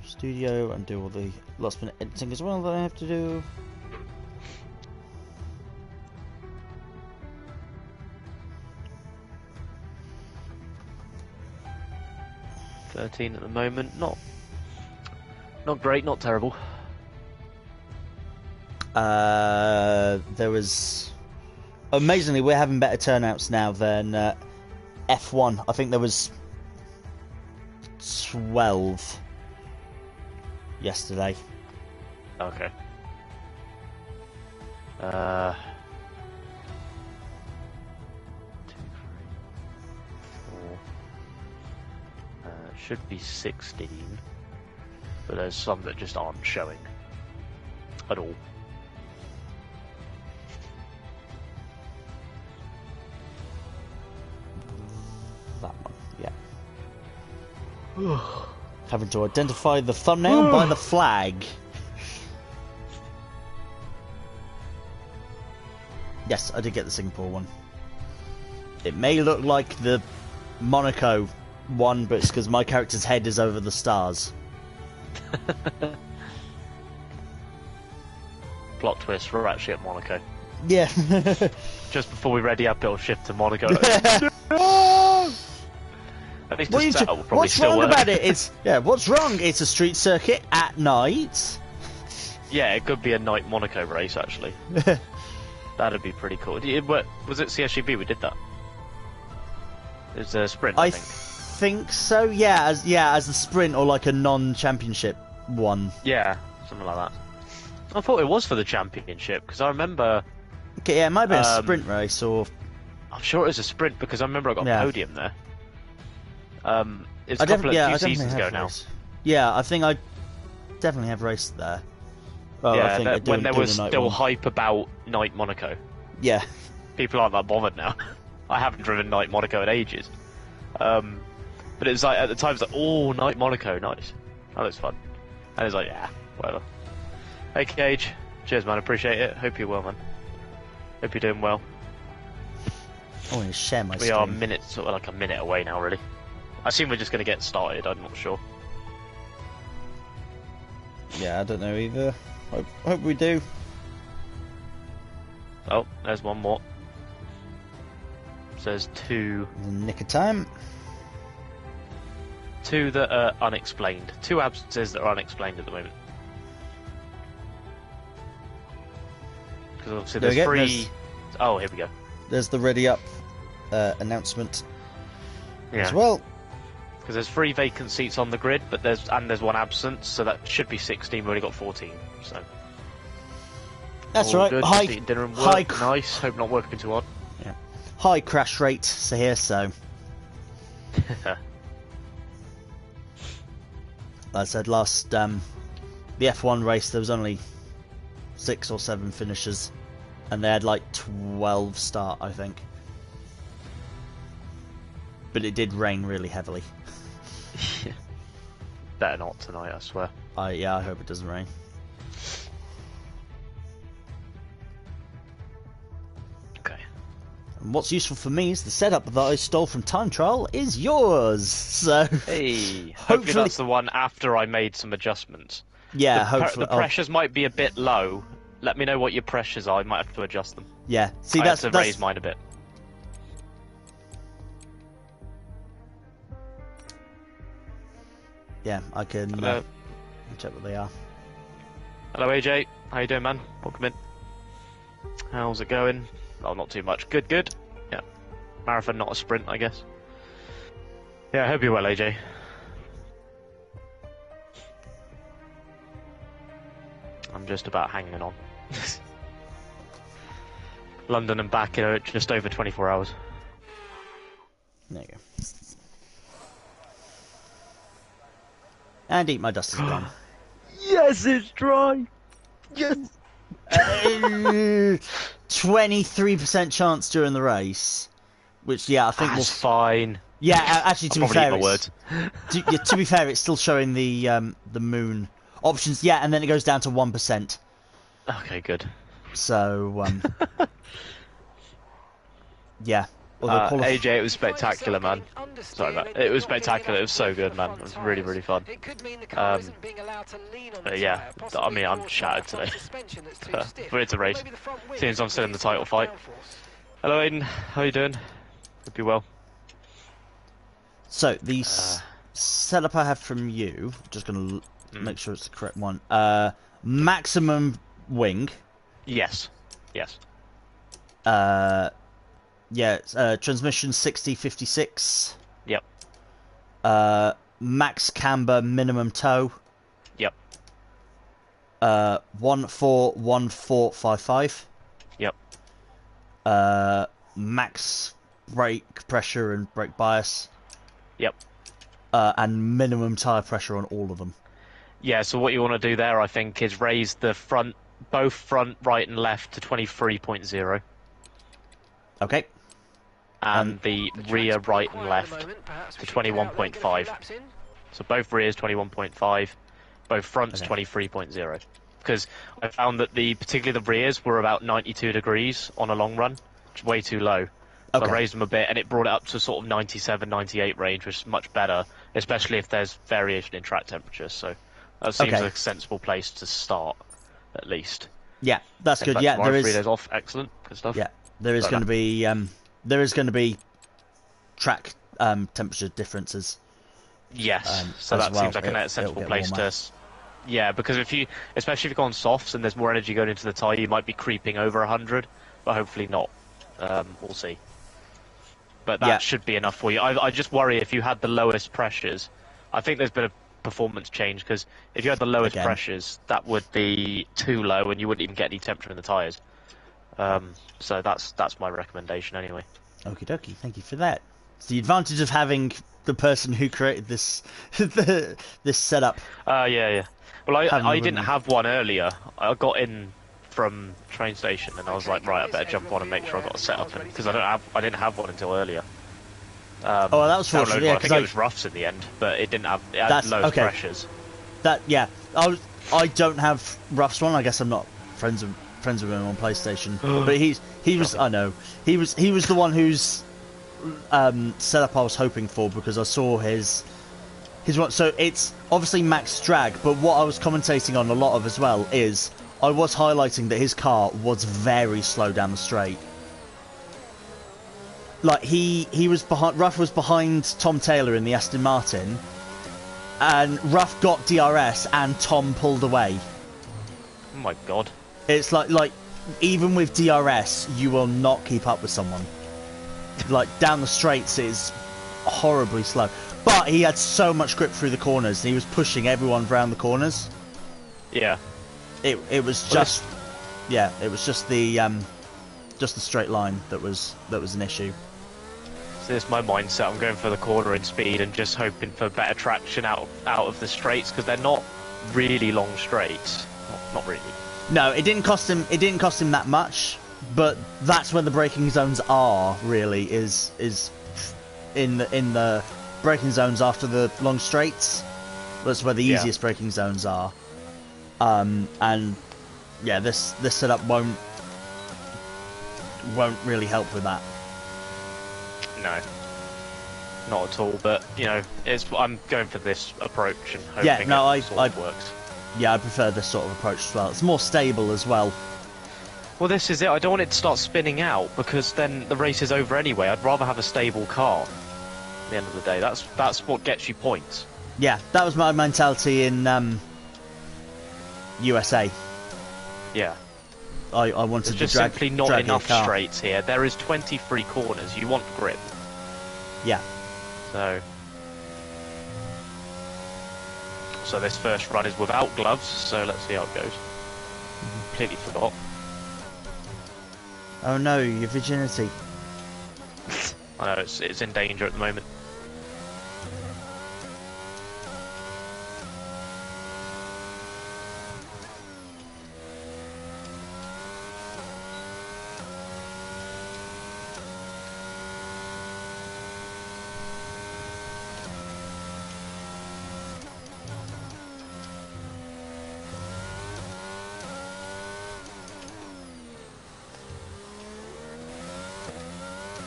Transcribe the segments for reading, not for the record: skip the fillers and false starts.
studio and do all the last minute editing as well that I have to do. $13 at the moment. Not great, not terrible. There was... Amazingly, we're having better turnouts now than F1. I think there was 12 yesterday. Okay. 2, 3, 4. Should be 16, but there's some that just aren't showing at all. That one, yeah. Having to identify the thumbnail by the flag. Yes, I did get the Singapore one. It may look like the Monaco one, but it's because my character's head is over the stars. Plot twist, we're actually at Monaco. Yeah. Just before we ready our little shift to Monaco. At least the setup will probably what's still wrong work. about it? It's what's wrong? It's a street circuit at night. Yeah, it could be a night Monaco race actually. That'd be pretty cool. Was it CSGB we did that? It was a sprint, I think so. Yeah, as the sprint or like a non-championship one. Yeah, something like that. I thought it was for the championship because I remember. Okay, yeah, it might have been a sprint race or. I'm sure it was a sprint because I remember I got a podium there. It's a few seasons ago now. Yeah, I think I definitely have raced there. Well, yeah, I think when there was still hype about Night Monaco. Yeah. People aren't that bothered now. I haven't driven Night Monaco in ages. But it was like, at the time, it's like, oh, Night Monaco, nice. That looks fun. And it's like, yeah, whatever. Hey, Cage. Cheers, man, appreciate it. Hope you're well, man. Hope you're doing well. I want to share my We are like a minute away now, really. I assume we're just going to get started, I'm not sure. Yeah, I don't know either. Hope we do. Oh, there's one more. Says 2. Nick of time. 2 that are unexplained. 2 absences that are unexplained at the moment. Because obviously there's 3... Oh, here we go. There's the ready up announcement as well. Because there's 3 vacant seats on the grid, but there's 1 absence, so that should be 16. We've only got 14, so... That's all right. Good. High, Just dinner and work. Nice. Hope not working too hard. Yeah. High crash rate, so here, so. Like I said, last the F1 race, there was only 6 or 7 finishers, and they had like 12 start, I think. But it did rain really heavily. Better not tonight, I swear. Yeah, I hope it doesn't rain. Okay. And what's useful for me is the setup that I stole from Time Trial is yours. So hey, hopefully that's the one after I made some adjustments. Yeah, hopefully the pressures might be a bit low. Let me know what your pressures are. I might have to adjust them. Yeah, see, I have to raise mine a bit. Yeah, I can check what they are. Hello, AJ. How you doing, man? Welcome in. How's it going? Oh, not too much. Good, good. Yeah. Marathon, not a sprint, I guess. Yeah, I hope you're well, AJ. I'm just about hanging on. London and back in just over 24 hours. There you go. And eat my dust is gone. Yes, it's dry. Yes. 23% chance during the race, which I think was fine. Yeah, actually, to be fair, to be fair, it's still showing the moon options. Yeah, and then it goes down to 1%. Okay, good. So yeah, Although AJ, it was spectacular, man. Sorry, man. It was spectacular. It was so good, man. It was really, really fun. But yeah, I mean, I'm shattered today. But it's a race. Seems I'm still in the title fight. Hello, Aiden. How you doing? Hope you're well. So, the setup I have from you, just going to make sure it's the correct one. Maximum wing. Yes. Yes. Yeah, transmission 60-56. Yep. Max camber, minimum tow. Yep. 141455. Yep. Max brake pressure and brake bias. Yep. And minimum tyre pressure on all of them. Yeah, so what you want to do there, I think, is raise the front, both front, right and left to 23.0. Okay. And the rear, right and left to 21.5. So both rears 21.5, both fronts 23.0. Because I found that particularly the rears were about 92 degrees on a long run, which is way too low. So I raised them a bit, and it brought it up to sort of 97, 98 range, which is much better, especially if there's variation in track temperature. So that seems a sensible place to start, at least. Yeah, that's good. Yeah, there is 3 days off. Excellent, good stuff. Yeah, there is going to be track temperature differences. Yes, so that seems like a sensible place to. Yeah, because especially if you go on softs and there's more energy going into the tyre, you might be creeping over 100, but hopefully not. We'll see. But that should be enough for you. I just worry if you had the lowest pressures. I think there's been a performance change, because if you had the lowest pressures, that would be too low and you wouldn't even get any temperature in the tyres. So that's my recommendation anyway. Okie dokie, thank you for that. It's the advantage of having the person who created this this setup. Yeah. Well, I didn't have one earlier. I got in from train station and I was like, right, I better jump on and make sure I got a setup, because I didn't have one until earlier. That was fortunate. Yeah, I think it was roughs in the end, but it didn't have. It had low pressures. I don't have roughs one. I guess I'm not friends with him on PlayStation. But he was. I know he was the one whose setup I was hoping for, because I saw his one. So it's obviously max drag, but what I was commentating on a lot of as well is I was highlighting that his car was very slow down the straight. Like he was behind. Ruff was behind Tom Taylor in the Aston Martin, and Ruff got DRS and Tom pulled away. Oh my god! It's like even with DRS, you will not keep up with someone. Like down the straights is horribly slow. But he had so much grip through the corners, and he was pushing everyone around the corners. Yeah. It was just it was just the straight line that was an issue. So this is my mindset. I'm going for the corner in speed and just hoping for better traction out of the straights, because they're not really long straights. Not really. No, it didn't cost him that much, but that's where the braking zones are. Really, is in the braking zones after the long straights. That's where the easiest braking zones are. And yeah, this setup won't really help with that. No, not at all. But you know, I'm going for this approach and hoping it works. Yeah, I prefer this sort of approach as well. It's more stable as well. Well, this is it. I don't want it to start spinning out, because then the race is over anyway. I'd rather have a stable car at the end of the day. That's what gets you points. Yeah, that was my mentality in USA. Yeah. I wanted to just simply not enough straights here. There is 23 corners. You want grip. Yeah. So this first run is without gloves, so let's see how it goes. Completely forgot. Oh no, your virginity. I know, it's in danger at the moment.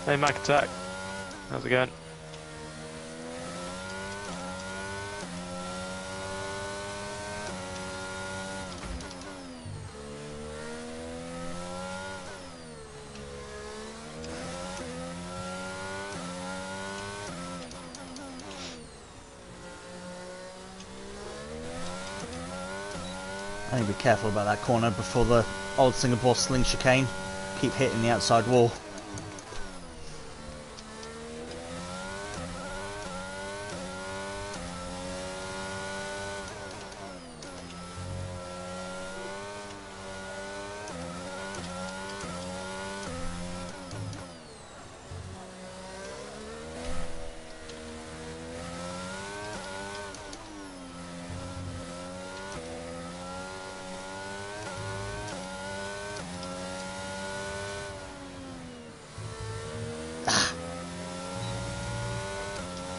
Hey, Mac Attack. How's it going? I need to be careful about that corner before the old Singapore sling chicane. Keep hitting the outside wall.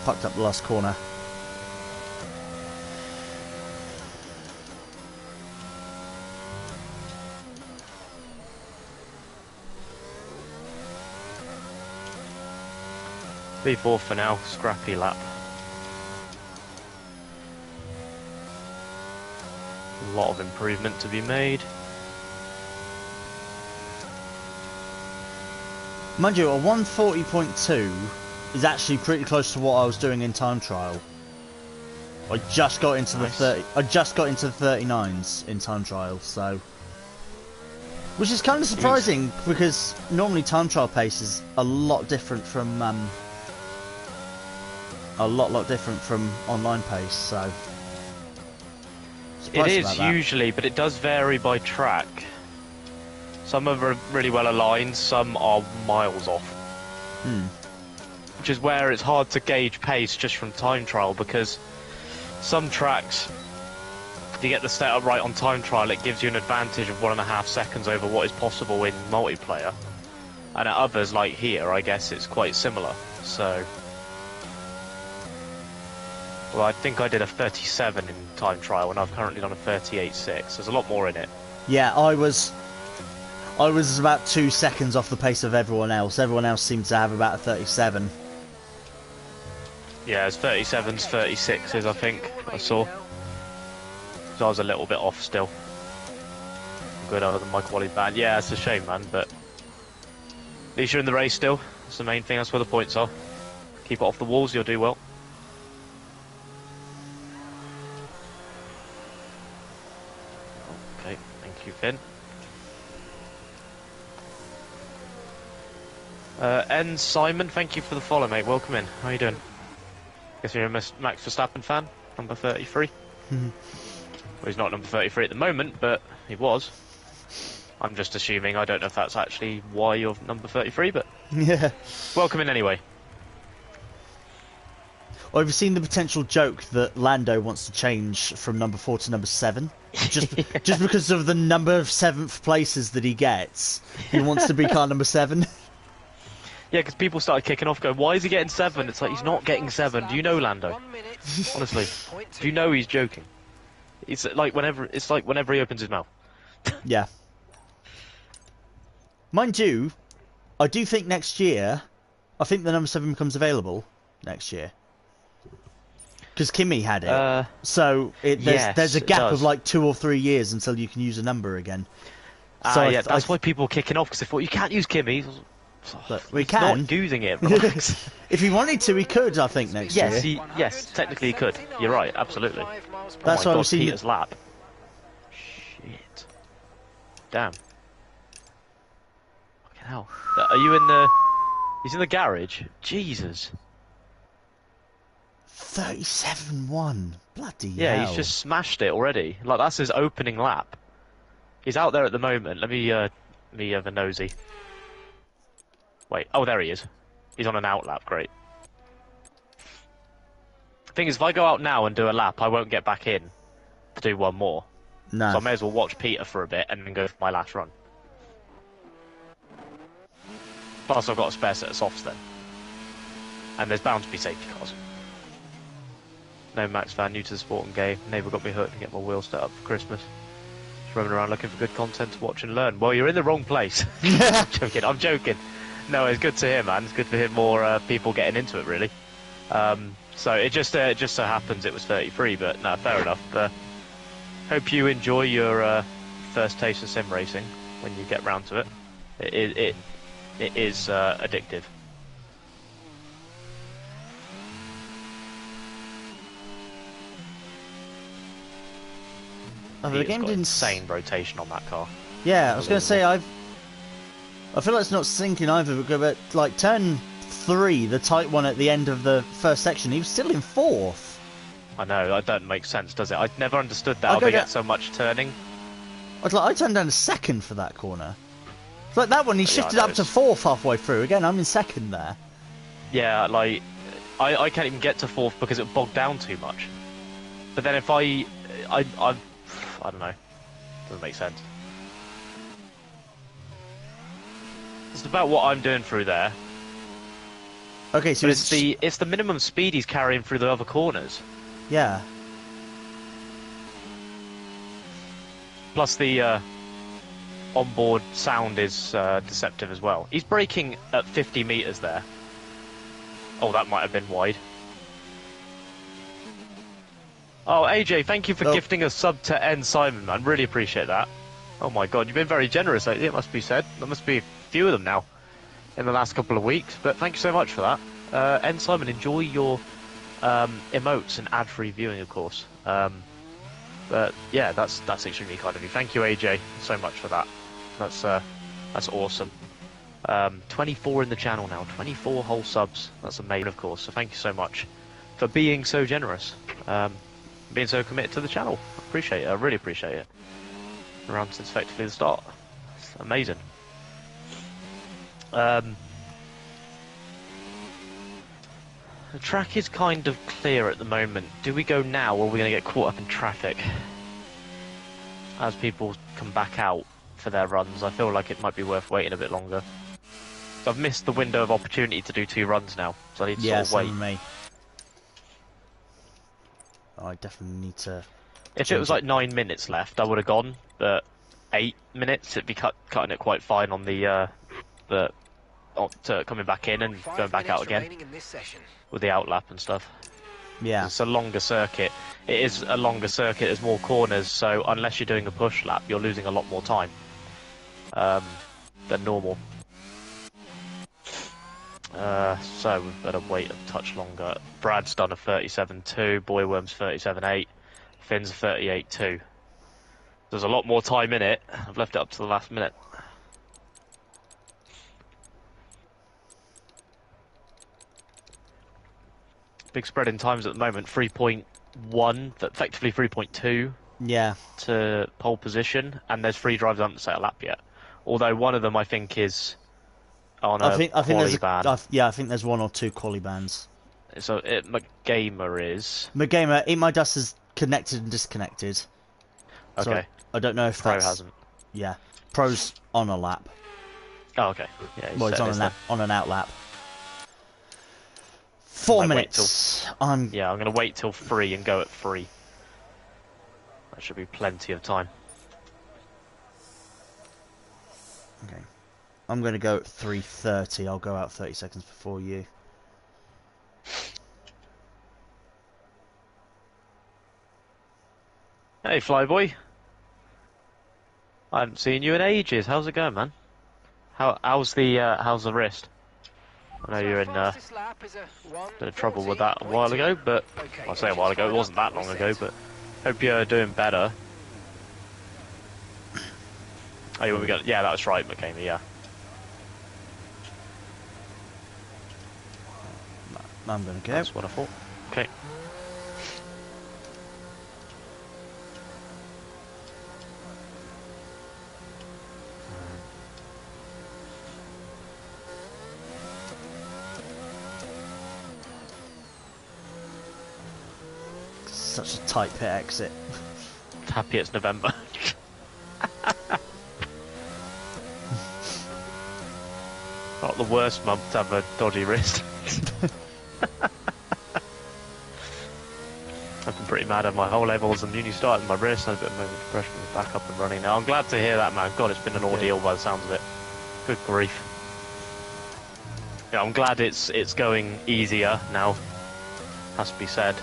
Fucked up the last corner. B4 for now, scrappy lap. A lot of improvement to be made. Mind you, a 140.2 is actually pretty close to what I was doing in time trial. I just got into Nice. the 30. I just got into the 39s in time trial, so which is kind of surprising because normally time trial pace is a lot different from a lot different from online pace. So It surprised is about that. usually, but it does vary by track. Some are really well aligned, some are miles off. Which is where it's hard to gauge pace just from time trial, because some tracks, if you get the setup right on time trial, it gives you an advantage of 1.5 seconds over what is possible in multiplayer. And at others, like here, I guess it's quite similar. So, well, I think I did a 37 in time trial, and I've currently done a 38.6. There's a lot more in it. Yeah, I was about 2 seconds off the pace of everyone else. Everyone else seemed to have about a 37. Yeah, it's 37s, 36s, I think, I saw. So I was a little bit off still. Good other than my quality band. Yeah, it's a shame, man, but at least you're in the race still. That's the main thing, that's where the points are. Keep it off the walls, you'll do well. Okay, thank you, Finn. N. Simon, thank you for the follow, mate. Welcome in. How you doing? Guess you're a Max Verstappen fan, number 33. Well, he's not number 33 at the moment, but he was. I'm just assuming. I don't know if that's actually why you're number 33, but Yeah. welcome in anyway. Well, have you seen the potential joke that Lando wants to change from number 4 to number 7? Just because of the number of 7th places that he gets, he wants to be car number 7. Yeah, because people started kicking off, going, "Why is he getting 7?" It's like he's not getting 7. Do you know Lando? Honestly, do you know he's joking? It's like whenever he opens his mouth. Yeah. Mind you, I do think next year, I think the number 7 becomes available next year. Because Kimi had it. So there's a it gap does. of like 2 or 3 years until you can use a number again. So Yeah, that's why people were kicking off, because they thought, you can't use Kimi. But we He's can. not using it, relax. If he wanted to, he could, I think, next Yes, year. yes, technically he could. You're right, absolutely. That's oh why my we've God, seen Peter's lap. Shit. Damn. Fucking hell. Are you in the... He's in the garage? Jesus. 37-1. Bloody Yeah, hell. he's just smashed it already. Like, that's his opening lap. He's out there at the moment. Let me have a nosy. Wait, oh, there he is. He's on an out lap, great. Thing is, if I go out now and do a lap, I won't get back in to do one more. No. So I may as well watch Peter for a bit and then go for my last run. Plus, I've got a spare set of softs then. And there's bound to be safety cars. No Max fan, new to the sport and game. Neighbour got me hooked to get my wheel set up for Christmas. Just roaming around looking for good content to watch and learn. Well, you're in the wrong place. I'm joking. No, it's good to hear, man. It's good to hear more people getting into it, really. So it just so happens it was 33, but no, fair enough. Hope you enjoy your first taste of sim racing when you get round to it. It is addictive. Oh, the game didn't. Insane rotation on that car. Yeah, I was going to say I feel like it's not syncing either, but like turn 3, the tight one at the end of the first section, he was still in 4th. I know, that don't make sense, does it? I never understood that. How they get so much turning. I turned down to 2nd for that corner. It's like that one, he shifted up to 4th halfway through. Again, I'm in 2nd there. Yeah, like I can't even get to 4th because it bogged down too much. But then if I don't know, doesn't make sense. It's about what I'm doing through there. Okay, so it's the minimum speed he's carrying through the other corners. Yeah. Plus the onboard sound is deceptive as well. He's braking at 50 meters there. Oh, that might have been wide. Oh, AJ, thank you for gifting a sub to N Simon, man. Really appreciate that. Oh my god, you've been very generous lately, it must be said. There must be a few of them now in the last couple of weeks, but thank you so much for that. N Simon, enjoy your emotes and ad-free viewing, of course. But yeah, that's extremely kind of you. Thank you, AJ, so much for that. That's awesome. 24 in the channel now, 24 whole subs. That's amazing, of course. So thank you so much for being so generous, being so committed to the channel. I appreciate it. I really appreciate it. Around since effectively the start. It's amazing. The track is kind of clear at the moment. Do we go now, or are we going to get caught up in traffic as people come back out for their runs? I feel like it might be worth waiting a bit longer. So I've missed the window of opportunity to do 2 runs now, so I need to sort of wait. Me. Oh, I definitely need to. If it was like 9 minutes left, I would have gone, but 8 minutes, it'd be cutting it quite fine on the coming back in and going back out again with the outlap and stuff. Yeah, it's a longer circuit. It is a longer circuit. There's more corners, so unless you're doing a push lap, you're losing a lot more time than normal. So we've got to wait a touch longer. Brad's done a 37.2, Boyworm's 37.8, Finn's 38.2. There's a lot more time in it. I've left it up to the last minute. Big spread in times at the moment, 3.1, effectively 3.2. Yeah. To pole position, and there's 3 drivers that haven't set a lap yet. Although one of them, I think, is on I think quali ban. I think there's 1 or 2 quali bans. So McGamer is. Eat My Dust is connected and disconnected. Okay. So I don't know if Pro that's... hasn't. Yeah. Pro's on a lap. Oh, okay. Yeah. Well, it's on an out lap. 4 minutes. Yeah, I'm going to wait till 3 and go at 3. That should be plenty of time. Okay. I'm going to go at 3:30. I'll go out 30 seconds before you. Hey, Flyboy. I haven't seen you in ages. How's it going, man? How's the wrist? I know you're in a bit of trouble with that a while ago, but I say a while ago, it wasn't that long ago, but hope you're doing better. Oh, we got, yeah, that's right, McCamey, yeah. I'm going to go. That's what I thought. Okay. Such a tight pit exit. Happy it's November. Not the worst month to have a dodgy wrist. I've been pretty mad at my whole levels and uni started my wrist and a bit of movement depression back up and running now. I'm glad to hear that, man. God, it's been an ordeal by the sounds of it. Good grief. Yeah, I'm glad it's going easier now. Has to be said.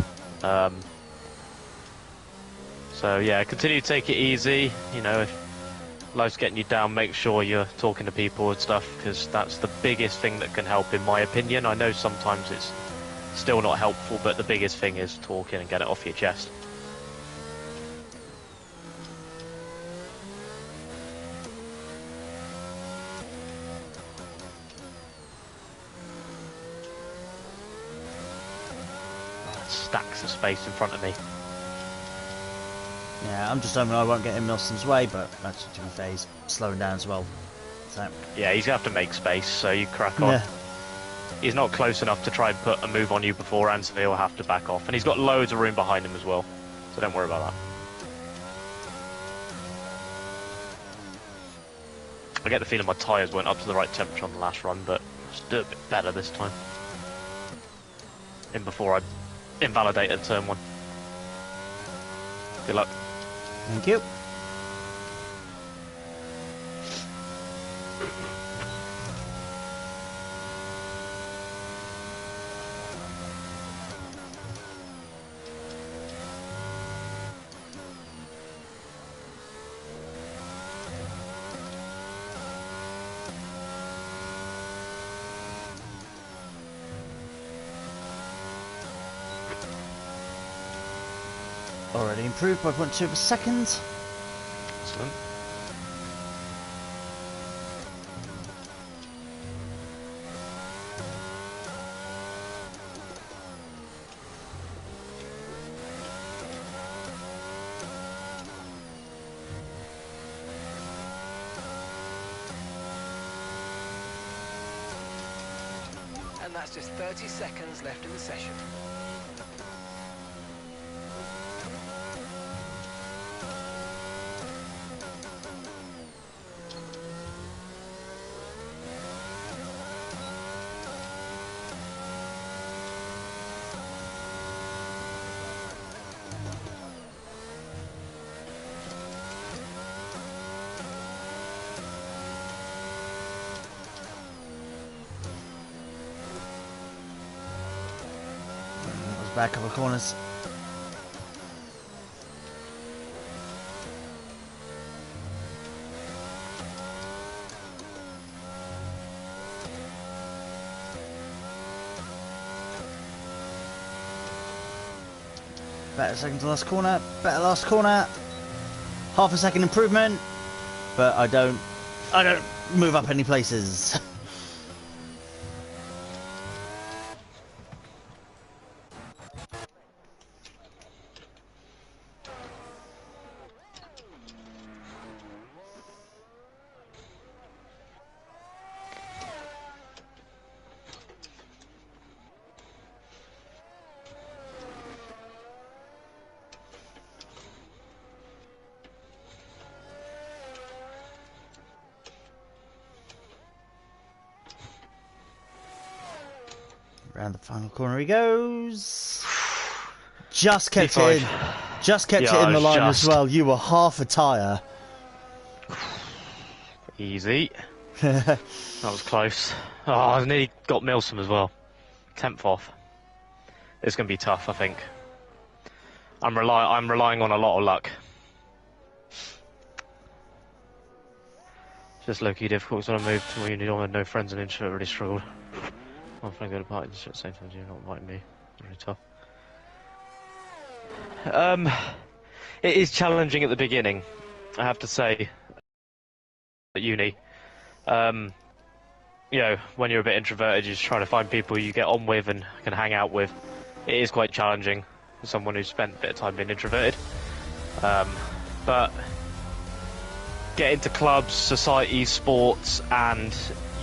So yeah, continue to take it easy. You know, if life's getting you down, make sure you're talking to people and stuff, because that's the biggest thing that can help, in my opinion. I know sometimes it's still not helpful, but the biggest thing is talking and get it off your chest. Stacks of space in front of me. Yeah, I'm just hoping I won't get in Milson's way, but actually, to be fair, he's slowing down as well. So. Yeah, he's going to have to make space, so you crack on. Yeah. He's not close enough to try and put a move on you beforehand, so he'll have to back off. And he's got loads of room behind him as well, so don't worry about that. I get the feeling my tyres weren't up to the right temperature on the last run, but just do a bit better this time. In before I invalidated turn 1. Good luck. Thank you. Already improved by 0.2 of a second. Excellent. And that's just 30 seconds left in the session. Back couple of corners. Better second to last corner. Better last corner. Half a second improvement, but I don't move up any places. Around the final corner he goes. Just kept it in. Just kept it in the line as well. You were half a tyre. Easy. That was close. Oh, I nearly got Milsom as well. 10th off. It's going to be tough, I think. I'm relying on a lot of luck. Just low-key difficult, so I moved to where you don't have no friends and introvert really struggled. I'm trying to go to parties at the same time, you're not inviting me. Really tough. It is challenging at the beginning, I have to say, at uni. You know, when you're a bit introverted, you're just trying to find people you get on with and can hang out with. It is quite challenging for someone who's spent a bit of time being introverted. But get into clubs, societies, sports, and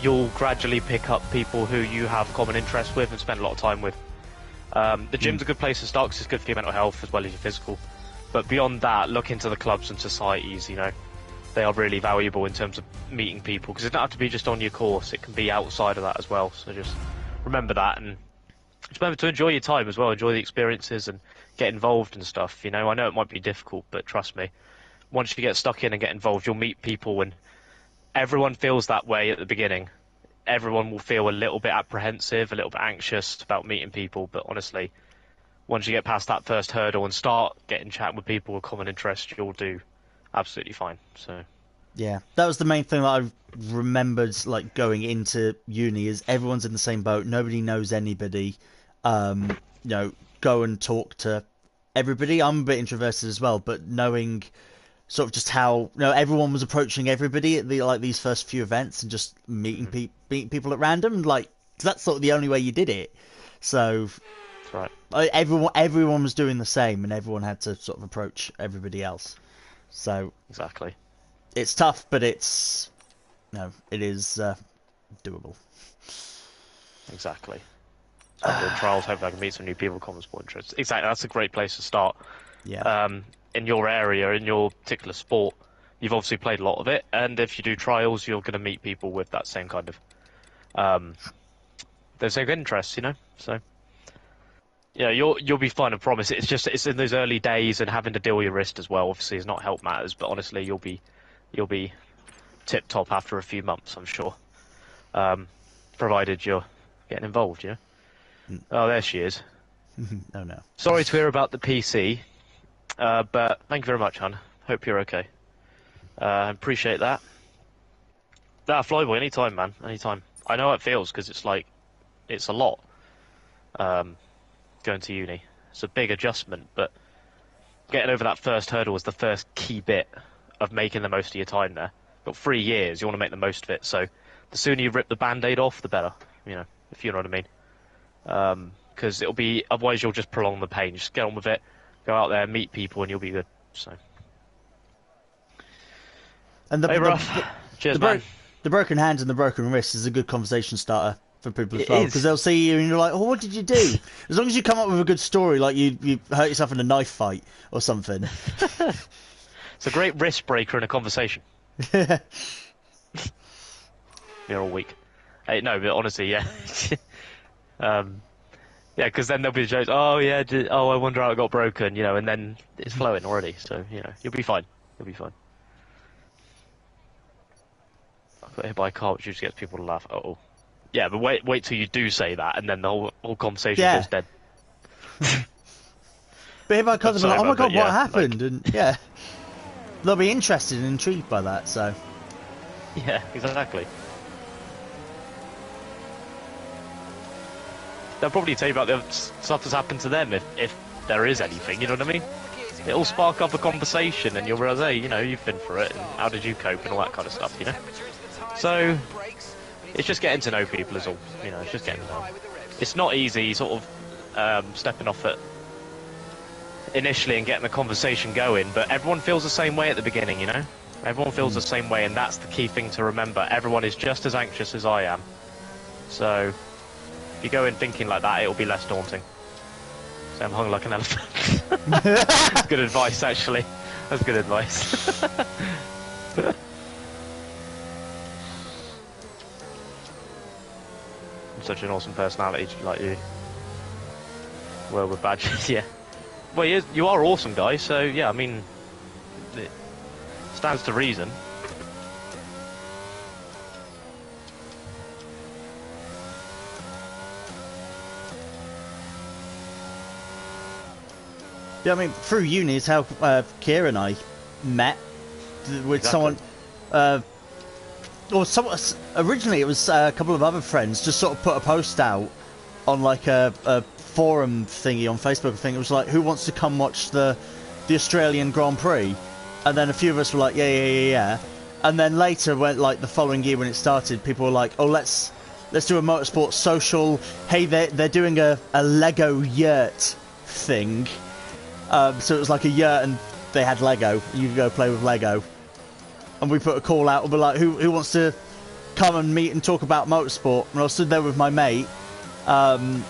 you'll gradually pick up people who you have common interests with and spend a lot of time with. The gym's a good place to start because it's good for your mental health as well as your physical. But beyond that, look into the clubs and societies, you know. They are really valuable in terms of meeting people, because it doesn't have to be just on your course, it can be outside of that as well. So just remember that, and just remember to enjoy your time as well, enjoy the experiences and get involved and stuff. You know, I know it might be difficult, but trust me, once you get stuck in and get involved, you'll meet people, and everyone feels that way at the beginning. everyone will feel a little bit apprehensive, a little bit anxious about meeting people, but honestly, once you get past that first hurdle and start getting chat with people with common interests, you'll do absolutely fine. So Yeah, that was the main thing that I remembered, like, going into uni, is everyone's in the same boat. Nobody knows anybody. Go and talk to everybody. I'm a bit introverted as well, but knowing sort of just how everyone was approaching everybody at these first few events and just meeting people at random, like, 'cause that's sort of the only way you did it. So that's right. Everyone was doing the same, and everyone had to sort of approach everybody else. So Exactly. it's tough, but it is doable. Exactly. So I'm doing trials, hoping I can meet some new people with common sport interests. Exactly, that's a great place to start. Yeah. In your area, in your particular sport, you've obviously played a lot of it, and if you do trials, you're going to meet people with that same kind of those same interests, So yeah, you'll be fine, I promise. It's in those early days, and having to deal with your wrist as well. Obviously, is not help matters, but honestly, you'll be tip top after a few months, I'm sure. Provided you're getting involved, Oh, there she is. Oh no. Sorry to hear about the PC, but thank you very much, hon. Hope you're okay. Appreciate that. Flyboy, anytime, man, anytime. I know how it feels, because it's a lot. Going to uni. It's a big adjustment, but getting over that first hurdle was the first key bit of making the most of your time there. Got 3 years, you want to make the most of it, so the sooner you rip the band-aid off, the better, if you know what I mean. Because otherwise you'll just prolong the pain. Just get on with it, go out there, meet people, and you'll be good. So. And Cheers, man. The broken hands and the broken wrist is a good conversation starter for people as well, because they'll see you and you're like, oh, what did you do? As long as you come up with a good story, like you hurt yourself in a knife fight or something. It's a great wrist breaker in a conversation. You're all weak. Hey, no, but honestly, yeah. Yeah, because then there'll be jokes, oh yeah, I wonder how it got broken, and then it's flowing already, so, you'll be fine. You'll be fine. I got hit by a car, which just gets people to laugh. Uh-oh. Yeah, but wait till you do say that, and then the whole conversation goes dead. But if I come like, oh my god, what happened? Like... And yeah, they'll be interested and intrigued by that. So yeah, exactly. They'll probably tell you about the stuff that's happened to them if there is anything. You know what I mean? It'll spark up a conversation, and you'll realise, hey, you've been through it, and how did you cope, and all that kind of stuff. So it's just getting to know people is all. It's just getting to know. It's not easy, sort of stepping off it initially and getting the conversation going, but everyone feels the same way at the beginning, Everyone feels the same way, and that's the key thing to remember. Everyone is just as anxious as I am. So if you go in thinking like that, it'll be less daunting. So I'm hung like an elephant. That's good advice, actually. That's good advice. Such an awesome personality like you. Well, with badges, yeah. Well, you are awesome, guys, so yeah, I mean, it stands to reason. yeah, I mean, through uni is how Kira and I met with someone. Or originally it was a couple of other friends just sort of put a post out on like a forum thingy on Facebook. I think it was like, who wants to come watch the Australian Grand Prix? And then a few of us were like, yeah. And then later, when like the following year when it started, people were like, oh, let's do a motorsport social. Hey, they're doing a Lego yurt thing. So it was like a yurt and they had Lego. You could go play with Lego. And we put a call out and we're like, who wants to come and meet and talk about motorsport? And I stood there with my mate, and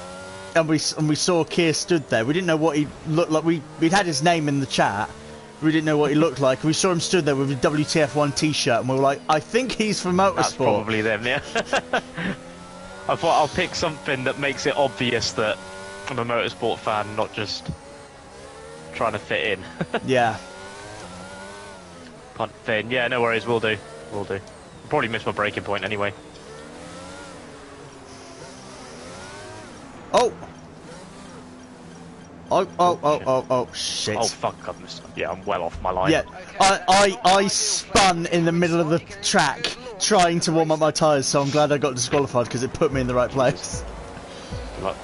we saw Keir stood there. We didn't know what he looked like. We'd had his name in the chat. We didn't know what he looked like. We saw him stood there with a WTF1 t-shirt, and we were like, I think he's from motorsport. That's probably them, yeah. I thought I'll pick something that makes it obvious that I'm a motorsport fan, not just trying to fit in. Yeah. Can't fit in. Yeah, no worries, we'll do. I'll probably miss my breaking point anyway. Oh! Oh, shit. Oh fuck! I'm well off my line. Yeah, I spun in the middle of the track trying to warm up my tyres, so I'm glad I got disqualified because it put me in the right place. Good luck.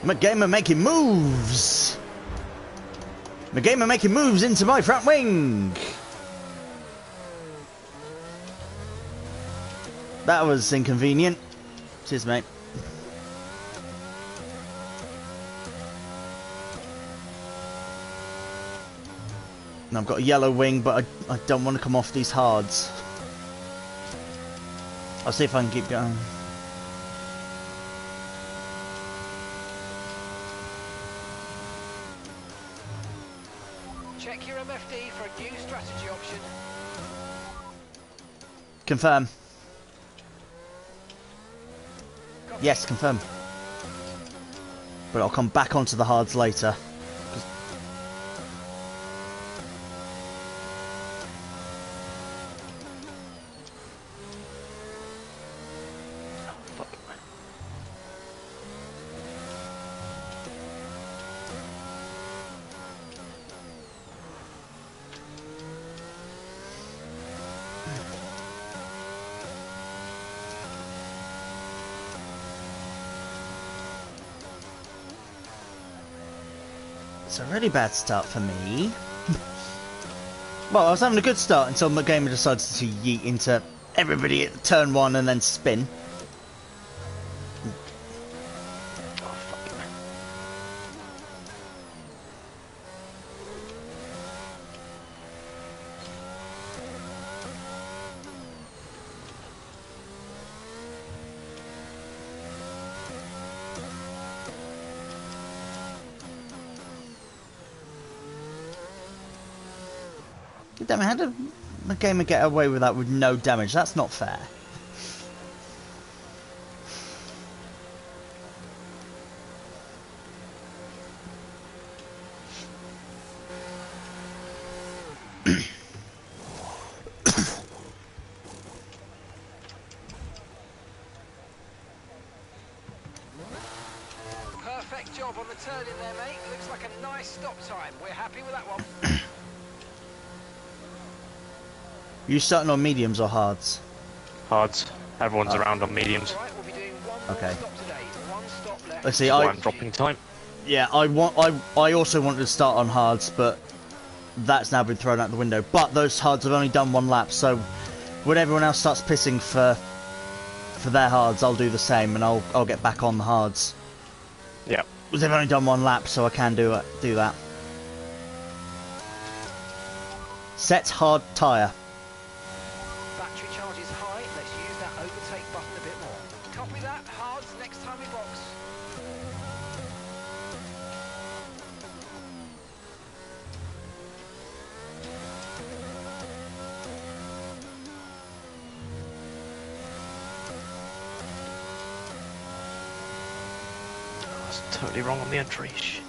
McGamer making moves! McGamer making moves into my front wing! That was inconvenient. Cheers, mate. And I've got a yellow wing, but I don't want to come off these hards. I'll see if I can keep going. Check your MFD for a new strategy option. Confirm. Yes, confirm. But I'll come back onto the hards later. It's a really bad start for me. Well, I was having a good start until McGamer decided to yeet into everybody at turn 1 and then spin. Oh fuck! Damn it, how did McGamer get away with that with no damage? That's not fair. Perfect job on the turn in there, mate. Looks like a nice stop time. We're happy with that one. You starting on mediums or hards? Hards. Everyone's around on mediums. All right, we'll be doing one more Okay. stop today. One stop left. Let's see. That's why I'm dropping time. Yeah, I also wanted to start on hards, but that's now been thrown out the window. But those hards have only done 1 lap, so when everyone else starts pissing for their hards, I'll do the same, and I'll get back on the hards. Yeah. Because they've only done 1 lap, so I can do that. Set hard tyre. Battery charge is high. Let's use that overtake button a bit more. Copy that. Hards next time we box. I was totally wrong on the entry. Shit.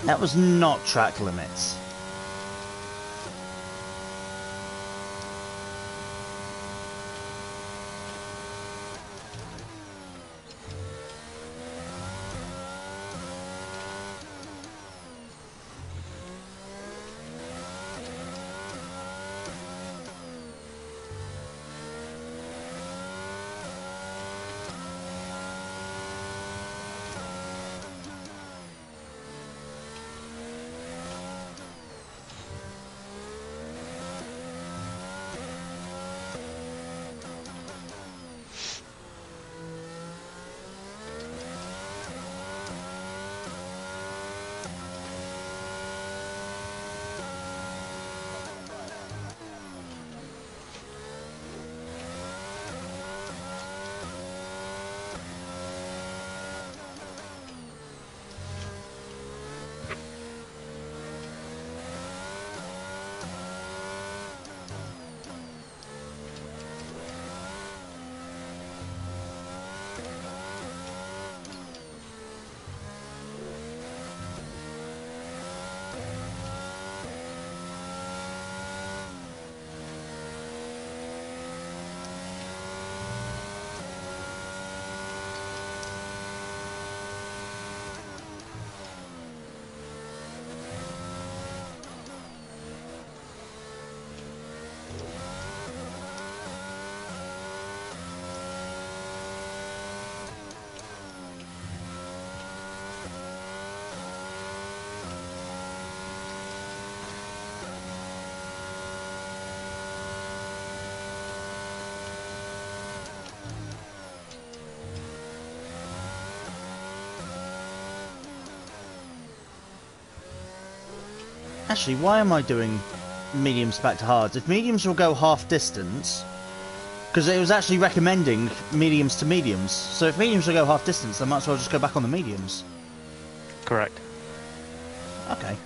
That was not track limits. Actually, why am I doing mediums back to hards? If mediums will go half distance, because it was actually recommending mediums to mediums. So if mediums will go half distance, I might as well just go back on the mediums. Correct. Okay.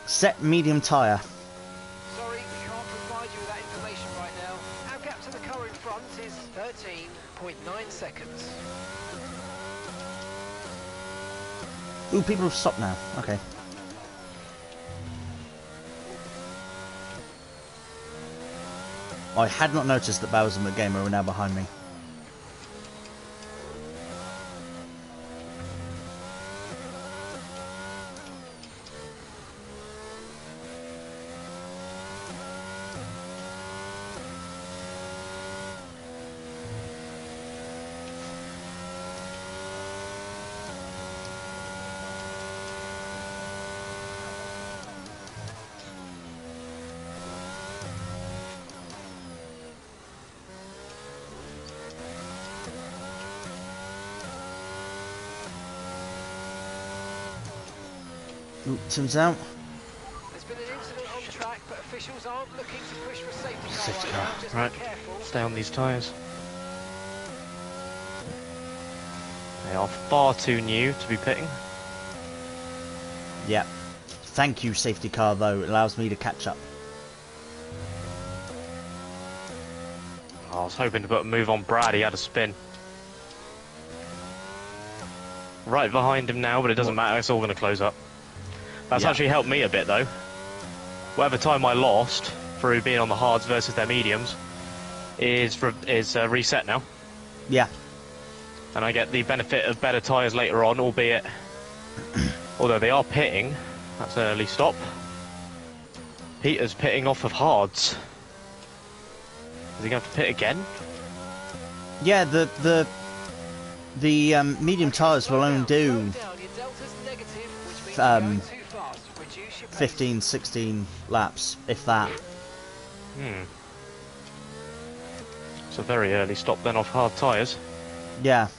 Set medium tyre. Sorry, we can't provide you with that information right now. Our gap to the car in front is 13.9 seconds. Ooh, people have stopped now. Okay. I had not noticed that Bowser and McGamer were now behind me. Ooh, Tim's out. There's been an incident on track, but officials aren't looking to push for a safety car Safety right car, now. Just right. be careful. Stay on these tyres. They are far too new to be pitting. Yeah. Thank you, safety car, though. It allows me to catch up. I was hoping to put a move on Brad, he had a spin. Right behind him now, but it doesn't matter, it's all going to close up. That's Yeah. actually helped me a bit though. Whatever time I lost through being on the hards versus their mediums is reset now. Yeah. And I get the benefit of better tyres later on, albeit, although they are pitting, that's an early stop. Peter's pitting off of hards. Is he going to pit again? Yeah, the medium tyres will only do 15, 16 laps, if that. It's a very early stop then off hard tyres. Yeah.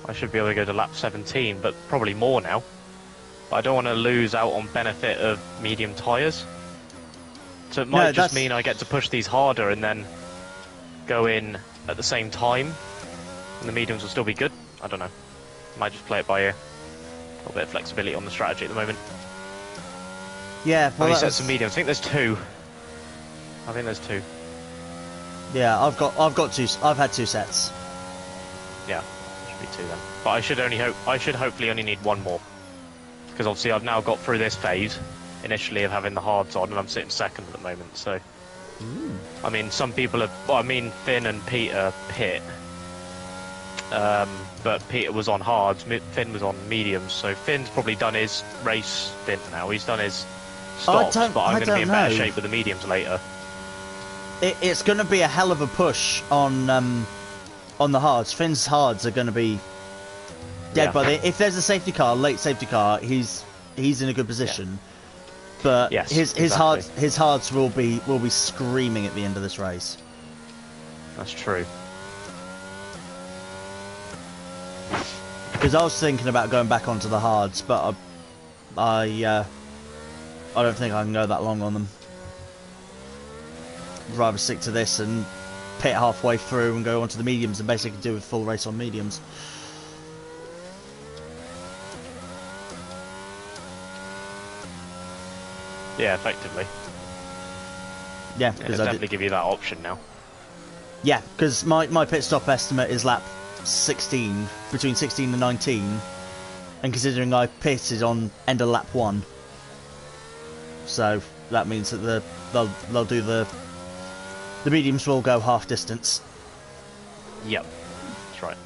I should be able to go to lap 17, but probably more now. But I don't want to lose out on benefit of medium tyres. So it might just mean I get to push these harder and then go in at the same time. And the mediums will still be good. I don't know. Might just play it by ear. A little bit of flexibility on the strategy at the moment. Yeah, How well, many that sets was- of mediums? I think there's two. I think there's two. Yeah, I've got two. I've had 2 sets. Yeah, should be two then. But I should hopefully only need one more. Because obviously I've now got through this phase, initially of having the hards on, and I'm sitting second at the moment, so... I mean, some people have... Well, I mean, Finn and Peter pit. But Peter was on hards, Finn was on mediums, so Finn's probably done his race stint now. He's done his stops, but I'm going to be in better shape with the mediums later. It's going to be a hell of a push on the hards. Finn's hards are going to be dead by the... If there's a safety car, late safety car, he's in a good position. But yes, his hards will be screaming at the end of this race. That's true. Because I was thinking about going back onto the hards, but I don't think I can go that long on them. I'd rather stick to this and pit halfway through and go onto the mediums and basically do a full race on mediums. Yeah, effectively. Yeah, It'll because definitely give you that option now. Yeah, because my pit stop estimate is lap 16, between 16 and 19, and considering I pitted on end of lap 1, so that means that they'll do the mediums will go half distance. Yep, that's right.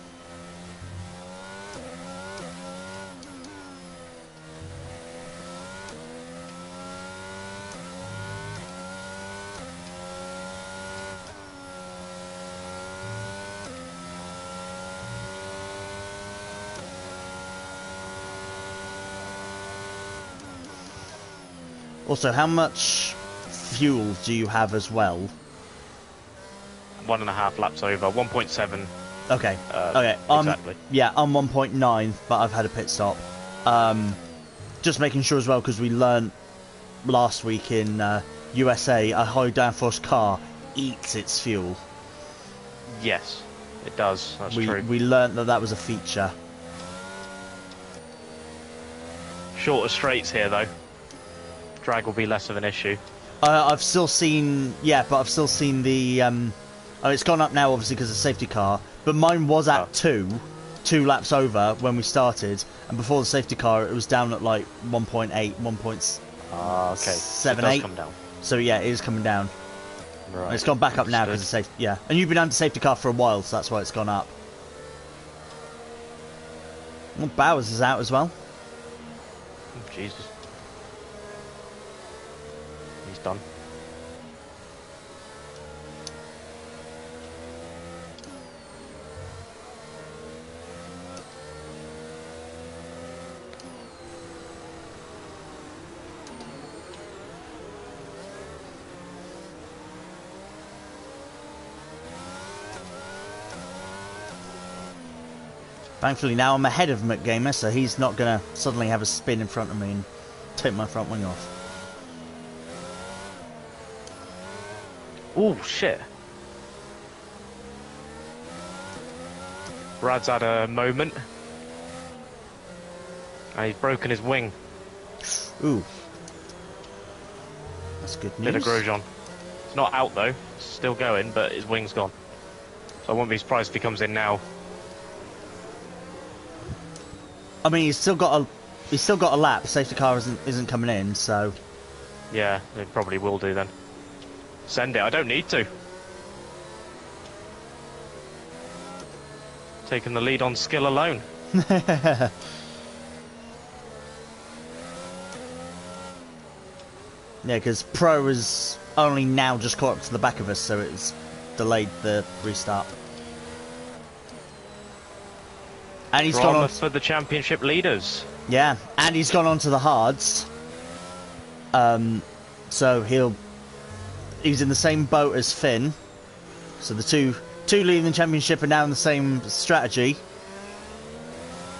Also, how much fuel do you have as well? 1.5 laps over, 1.7. Okay. Okay. Exactly. Yeah, I'm 1.9, but I've had a pit stop. Just making sure as well, because we learned last week in USA, a high downforce car eats its fuel. Yes, it does. That's true. We learned that was a feature. Shorter straights here, though. Drag will be less of an issue. I've still seen, yeah, but I've still seen the. It's gone up now, obviously, because of safety car. But mine was at 2 laps over when we started, and before the safety car, it was down at like 1.8, 1.7, okay. So it does come down. So yeah, it is coming down. Right. And it's gone back up now because of safety. Yeah, and you've been under safety car for a while, so that's why it's gone up. Well, Bowers is out as well. Oh, Jesus. He's done. Thankfully now I'm ahead of McGamer, so he's not going to suddenly have a spin in front of me and take my front wing off. Oh, shit. Brad's had a moment. And he's broken his wing. Ooh. That's good news. Bit of Grosjean. It's not out though. It's still going, but his wing's gone. So I won't be surprised if he comes in now. I mean, he's still got a lap. Safety car isn't coming in, so. Yeah, it probably will do then. Send it. I don't need to. Taking the lead on skill alone. Yeah, because Pro has only now just caught up to the back of us, so it's delayed the restart. And he's gone on for the championship leaders. Yeah, and he's gone on to the hards. So he's in the same boat as Finn. So the two leading the championship are now in the same strategy.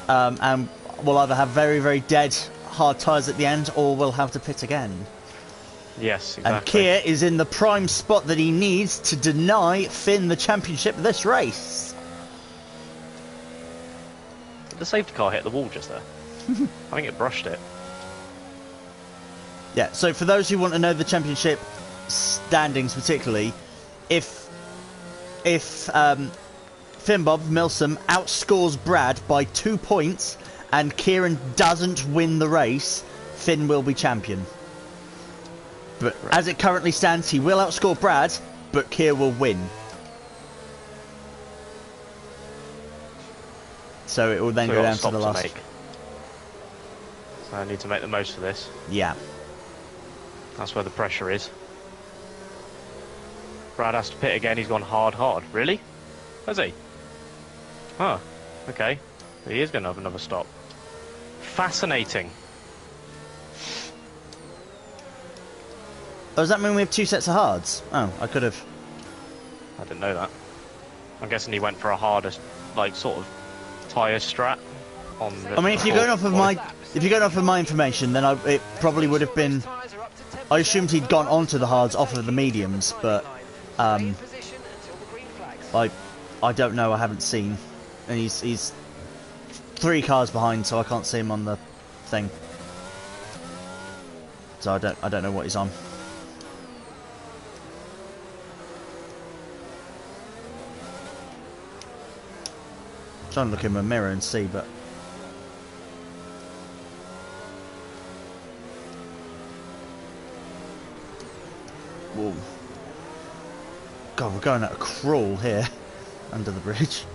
And we'll either have very, very dead hard tyres at the end, or we'll have to pit again. Yes, exactly. And Kia is in the prime spot that he needs to deny Finn the championship of this race. Did the safety car hit the wall just there? I think it brushed it. Yeah, so for those who want to know the championship standings particularly, if Finbob Milsom outscores Brad by 2 points and Kieran doesn't win the race, Finn will be champion. But as it currently stands, he will outscore Brad, but Kier will win. So it will then go down to the last. So I need to make the most of this. Yeah. That's where the pressure is. Brad has to pit again. He's gone hard. Really? Has he? Huh. Okay. He is going to have another stop. Fascinating. Oh, does that mean we have 2 sets of hards? Oh, I could have. I didn't know that. I'm guessing he went for a harder, like, sort of tyre strat. On the I mean, if you're going off of my information, then it probably would have been. I assumed he'd gone onto the hards off of the mediums, but I don't know. I haven't seen, and he's 3 cars behind, so I can't see him on the thing. So I don't know what he's on. I'm trying to look in my mirror and see, but. Whoa. God, we're going at a crawl here under the bridge.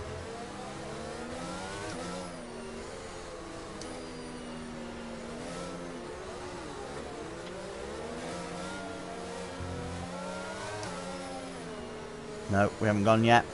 No, we haven't gone yet.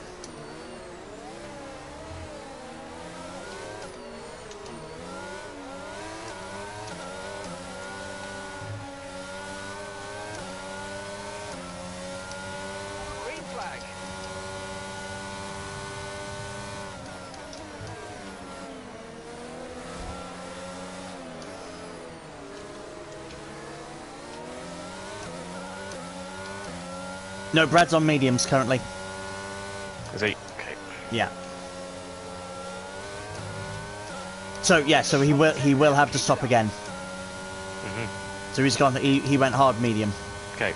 No, Brad's on mediums currently. Is he? Okay. Yeah. So yeah, so he will have to stop again. So he's gone. He went hard medium. Okay.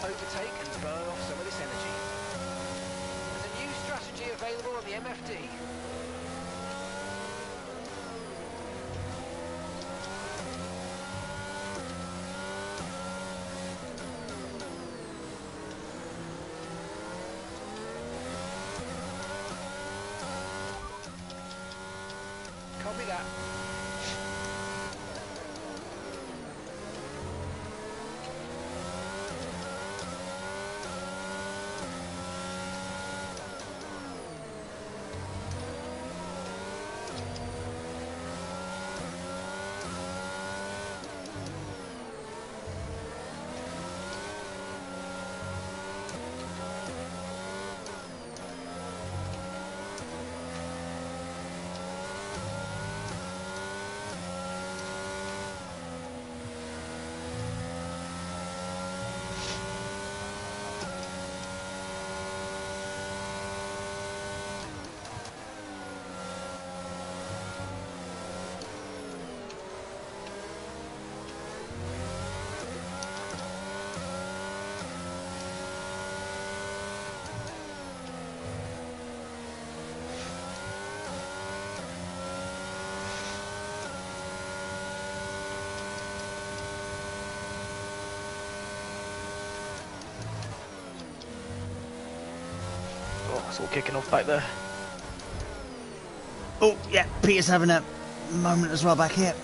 Overtake and burn off some of this energy. There's a new strategy available on the MFD. Copy that. It's all kicking off back there. Oh yeah, Peter's having a moment as well back here.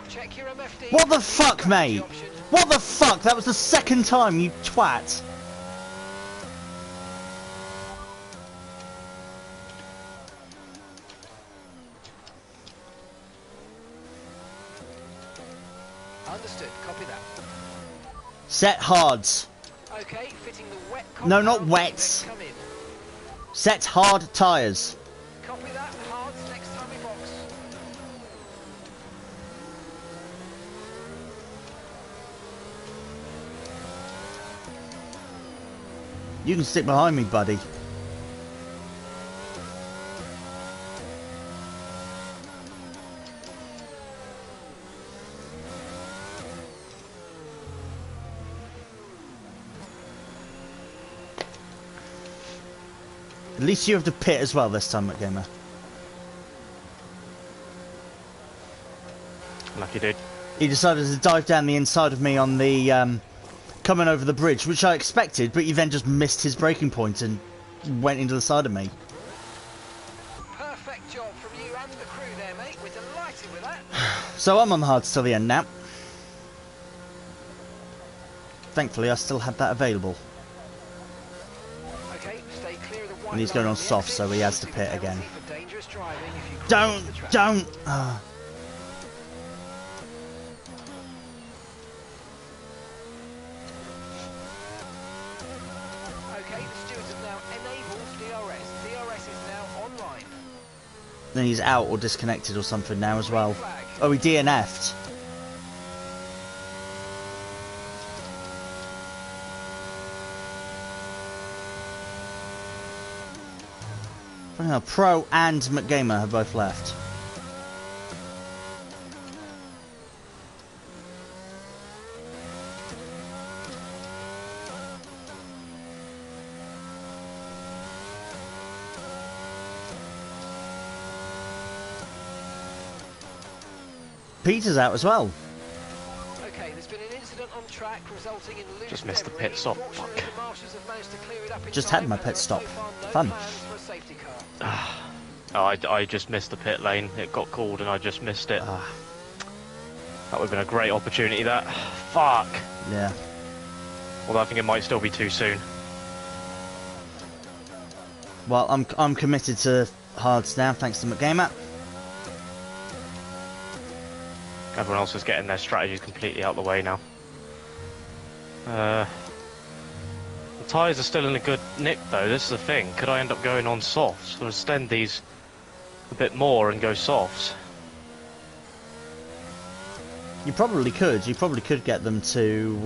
Check your MFD. What the fuck, mate? What the fuck? That was the second time, you twat. Set hards. Okay, fitting the wet No, not compound, wets. then come in. Set hard tyres. Copy that. Hards next time we box. You can stick behind me, buddy. At least you have to pit as well this time, McGamer. Lucky dude. He decided to dive down the inside of me on the coming over the bridge, which I expected, but he then just missed his braking point and went into the side of me. Perfect job from you and the crew there, mate. We're delighted with that. So I'm on the hards till the end now. Thankfully, I still had that available. Okay, stay clear of the white And he's line going on the soft, exit. so he has to You'll pit see the again. penalty for dangerous driving if you cross Don't, the track. don't. Ah. Okay, the stewards have now enabled DRS. DRS is now online. Then he's out or disconnected or something now as well. Flag. Oh, he DNF'd. Funny how Pro and McGamer have both left. Peter's out as well. Okay, there's been an incident on track resulting in loose Just missed the debris. pit stop. Fortunately, Fuck. the marshals have managed to clear it up in Just time, had my and pit there are stop. so far no Fun. plans for a safety car. Oh, I just missed the pit lane. It got called and I just missed it. Ah, That would have been a great opportunity, that. Fuck. yeah. Although I think it might still be too soon. Well, I'm committed to hards now, thanks to McGamer. Everyone else is getting their strategies completely out the way now. The tyres are still in a good nick though, this is the thing. Could I end up going on softs? Or extend these a bit more and go softs? You probably could. You probably could get them to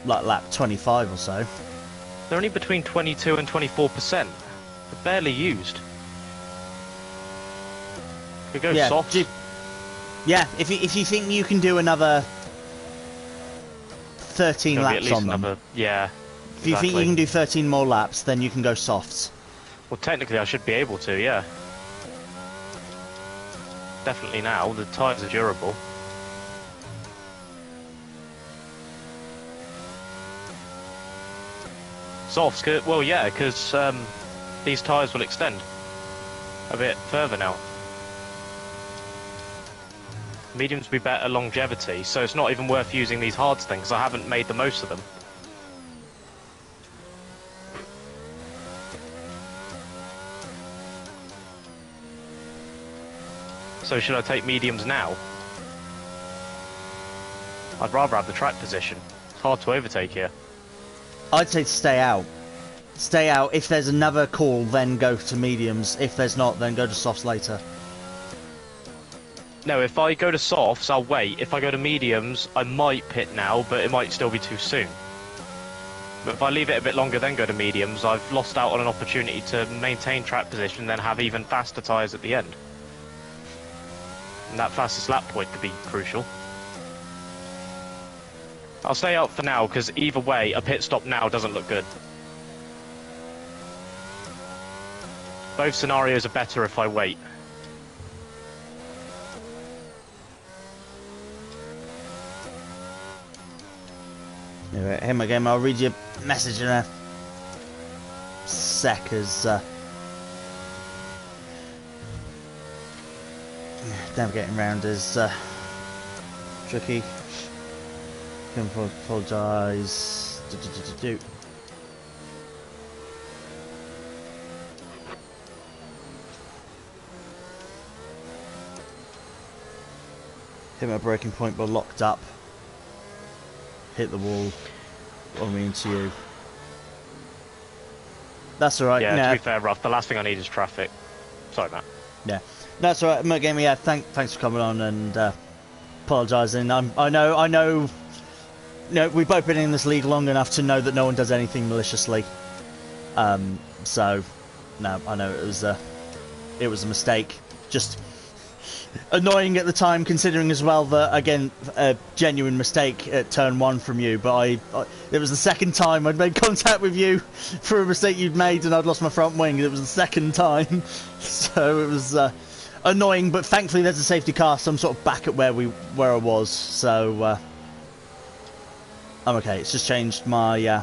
like lap 25 or so. They're only between 22 and 24%. They're barely used. Could go Yeah, softs. Yeah, if you think you can do another 13 Gonna be at laps least on them, another, yeah. if you think you exactly. can do 13 more laps, then you can go softs. Well, technically I should be able to, yeah. Definitely now, the tyres are durable. Softs, well yeah, because these tyres will extend a bit further now. Mediums will be better longevity, so it's not even worth using these hards things, because I haven't made the most of them. So should I take mediums now? I'd rather have the track position. It's hard to overtake here. I'd say to stay out. Stay out. If there's another call, then go to mediums. If there's not, then go to softs later. No, if I go to softs, I'll wait. If I go to mediums, I might pit now, but it might still be too soon. But if I leave it a bit longer, then go to mediums, I've lost out on an opportunity to maintain track position and then have even faster tyres at the end. And that fastest lap point could be crucial. I'll stay out for now, because either way, a pit stop now doesn't look good. Both scenarios are better if I wait. Anyway, here my game. I'll read your message in a sec as navigating around is tricky. Can apologise. Hit my breaking point, but locked up. hit the wall, or I mean to you. That's alright. Yeah, Nah. to be fair, Ruff, the last thing I need is traffic. Sorry, Matt. Yeah, that's alright. Mert Gamer, yeah, thanks for coming on and apologising. I know. No, we've both been in this league long enough to know that no one does anything maliciously. So, no, I know it was a mistake. Just annoying at the time, considering as well that, again, a genuine mistake at turn 1 from you. But it was the second time I'd made contact with you for a mistake you'd made, and I'd lost my front wing. It was the second time, so it was annoying. But thankfully, there's a safety car, so I'm sort of back at where I was. So I'm okay. It's just changed my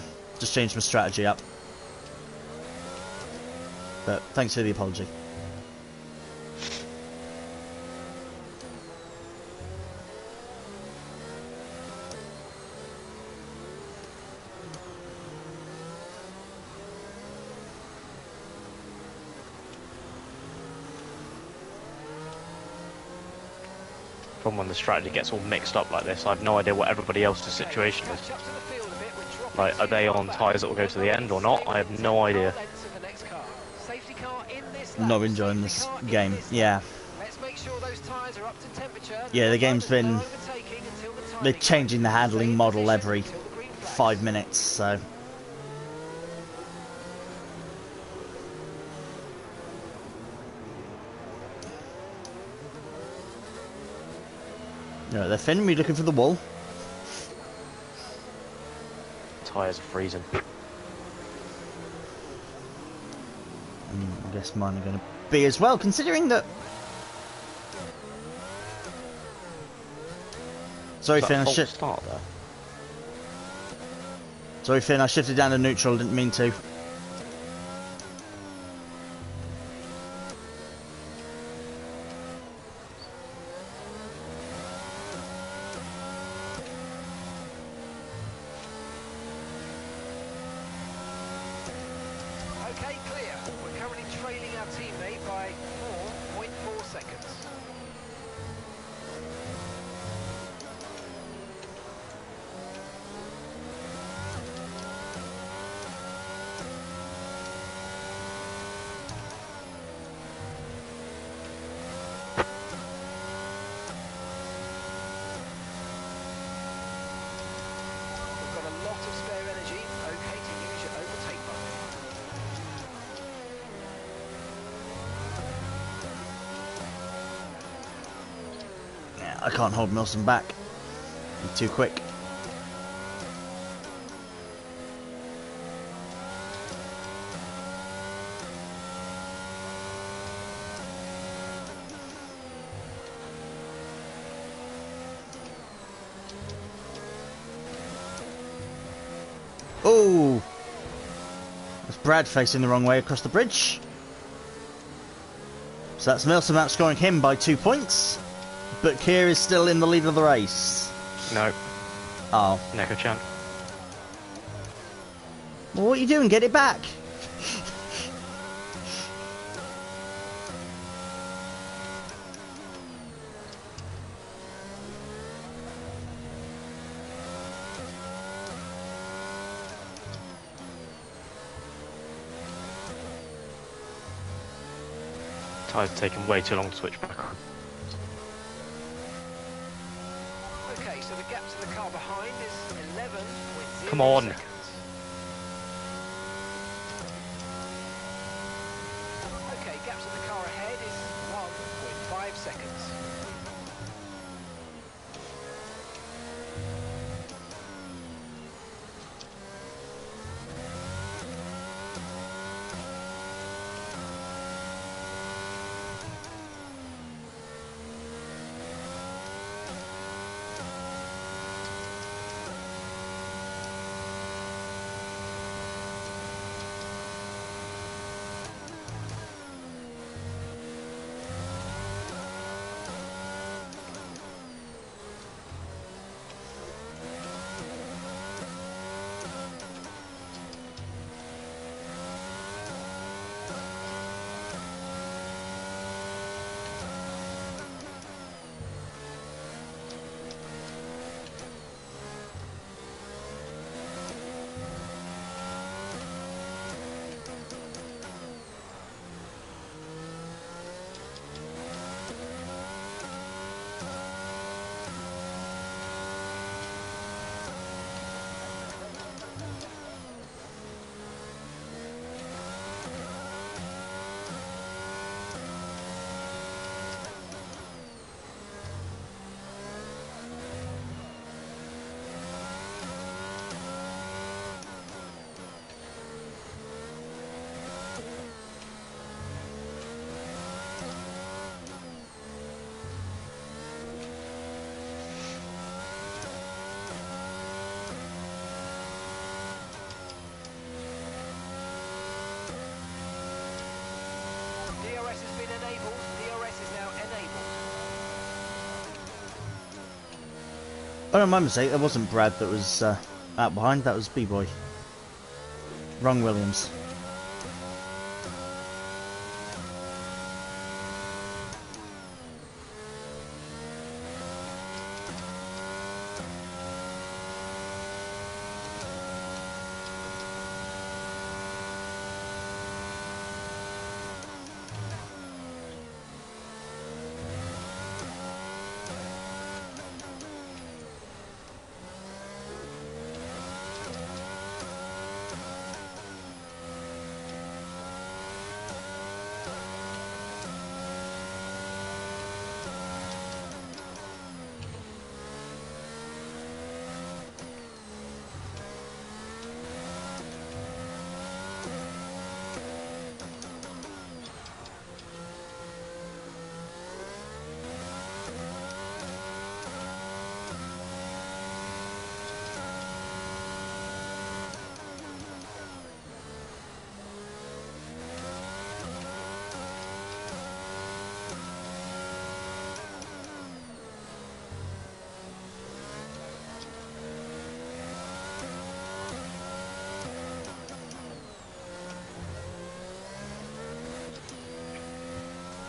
strategy up. But thanks for the apology. From when the strategy gets all mixed up like this, I have no idea what everybody else's situation is. Like, are they on tyres that will go to the end or not? I have no idea. Not enjoying this game. Yeah. Yeah, the game's been... They're changing the handling model every 5 minutes, so... No, they're Finn, we're looking for the wall. Tyres are freezing. I guess mine are going to be as well, considering that... Sorry, Finn, I Sorry, Finn, I shifted down to neutral, didn't mean to. Okay, clear. We're currently trailing our teammate by 4.4 seconds. We've got a lot of spare energy. Okay to use your overtake button. Yeah, I can't hold Milson back. He's too quick. Oh! That's Brad facing the wrong way across the bridge. So that's Milson outscoring him by 2 points. But Keir is still in the lead of the race. No. Oh. Neko champ. Well, what are you doing? Get it back! Tyres taking way too long to switch back on. Okay, so the gap to the car behind is 11.0 Come on. seconds. Okay, gap to the car ahead is 1.5 seconds. Oh no, my mistake. That wasn't Brad that was out behind. That was B-Boy. Wrong Williams.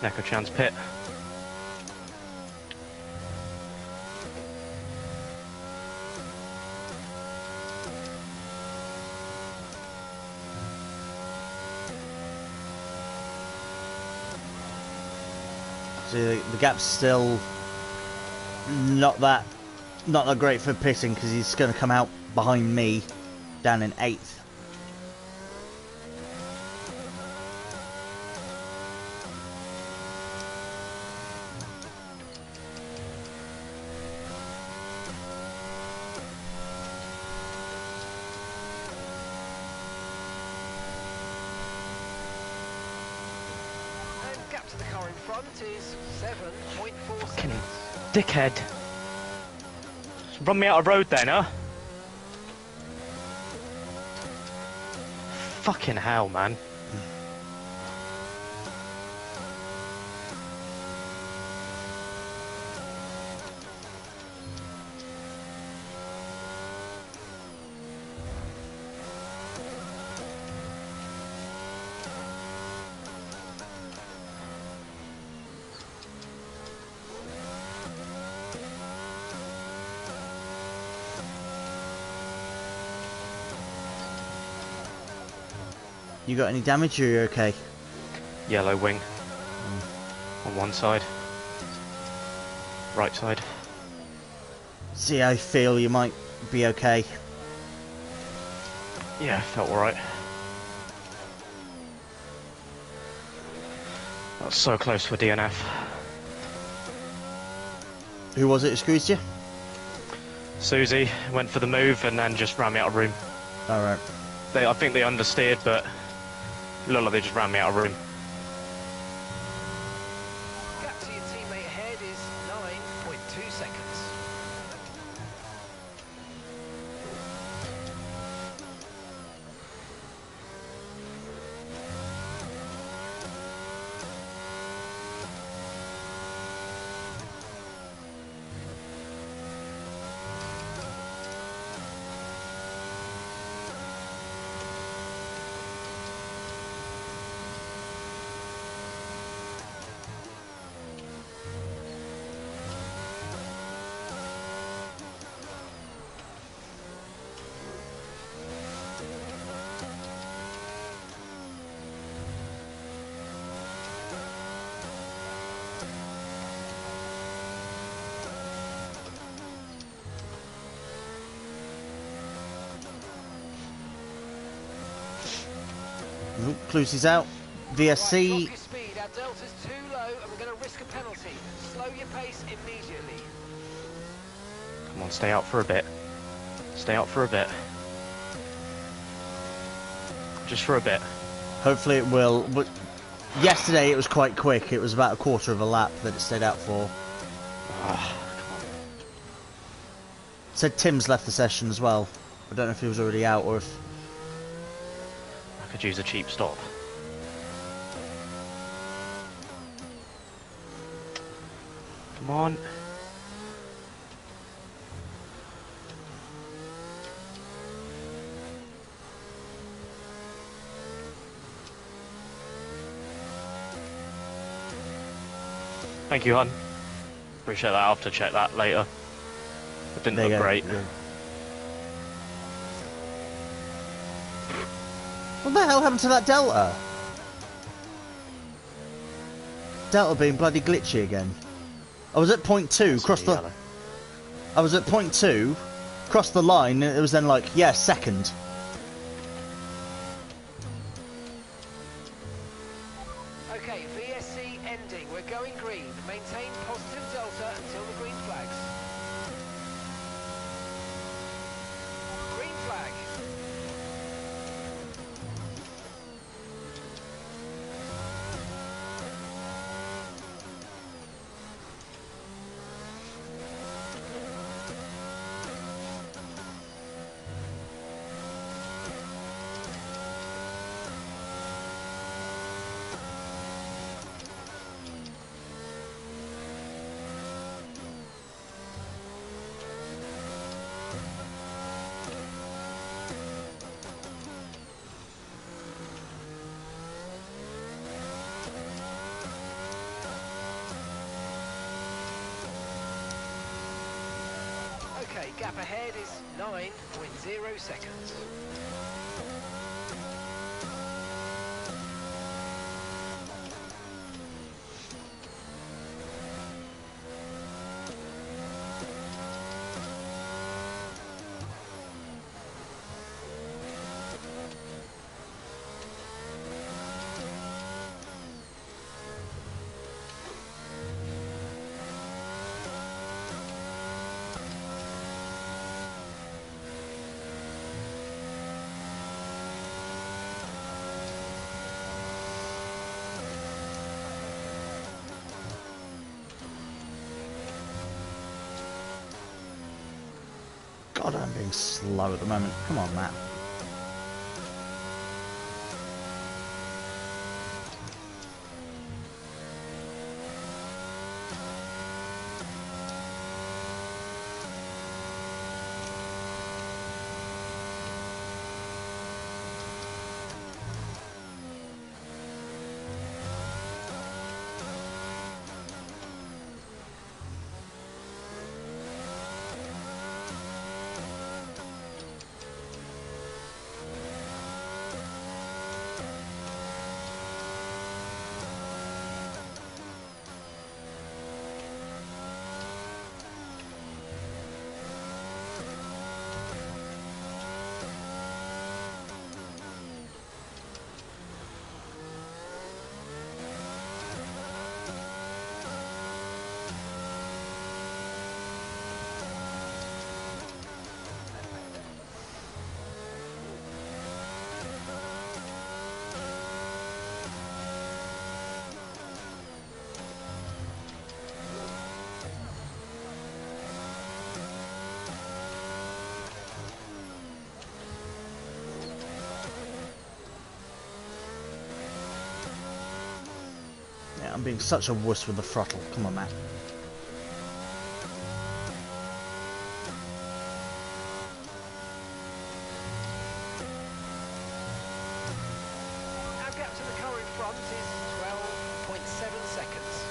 Neko-chan's pit. So the gap's still not that great for pitting because he's going to come out behind me down in 8th. And gap to the car in front is 7.4 Fucking seconds. dickhead. Run me out of road then, huh? Fucking hell, man. You got any damage or are you okay? Yellow wing. On one side. Right side. See, I feel you might be okay. Yeah, felt alright. That was so close for DNF. Who was it who squeezed you? Susie went for the move and then just ran me out of room. Alright. I think they understeered, but it looked like they just ran me out of room. Gap to your teammate ahead is 9.2 seconds. Clusi's out. Right, VSC. drop your speed. Our delta's too low and we're going to risk a penalty. Slow your pace immediately. Come on, stay out for a bit. Stay out for a bit. Just for a bit. Hopefully it will. But yesterday it was quite quick. It was about a quarter of a lap that it stayed out for. Said Tim's left the session as well. I don't know if he was already out or if... I could use a cheap stop. Come on. Thank you, hon. Appreciate that. I'll have to check that later. It didn't There you look go. great. Yeah. What the hell happened to that Delta? Delta being bloody glitchy again. I was at point 2, crossed the... Yellow. I was at point 2, crossed the line, and it was then like, yeah, second. Okay, VSC ending. We're going green. Maintain positive delta until the green flags. Green flag. Okay, gap ahead is 9.0 seconds. God, I'm being slow at the moment. Come on, Matt. Yeah, I'm being such a wuss with the throttle. Come on, Matt. Our gap to the car in front is 12.7 seconds.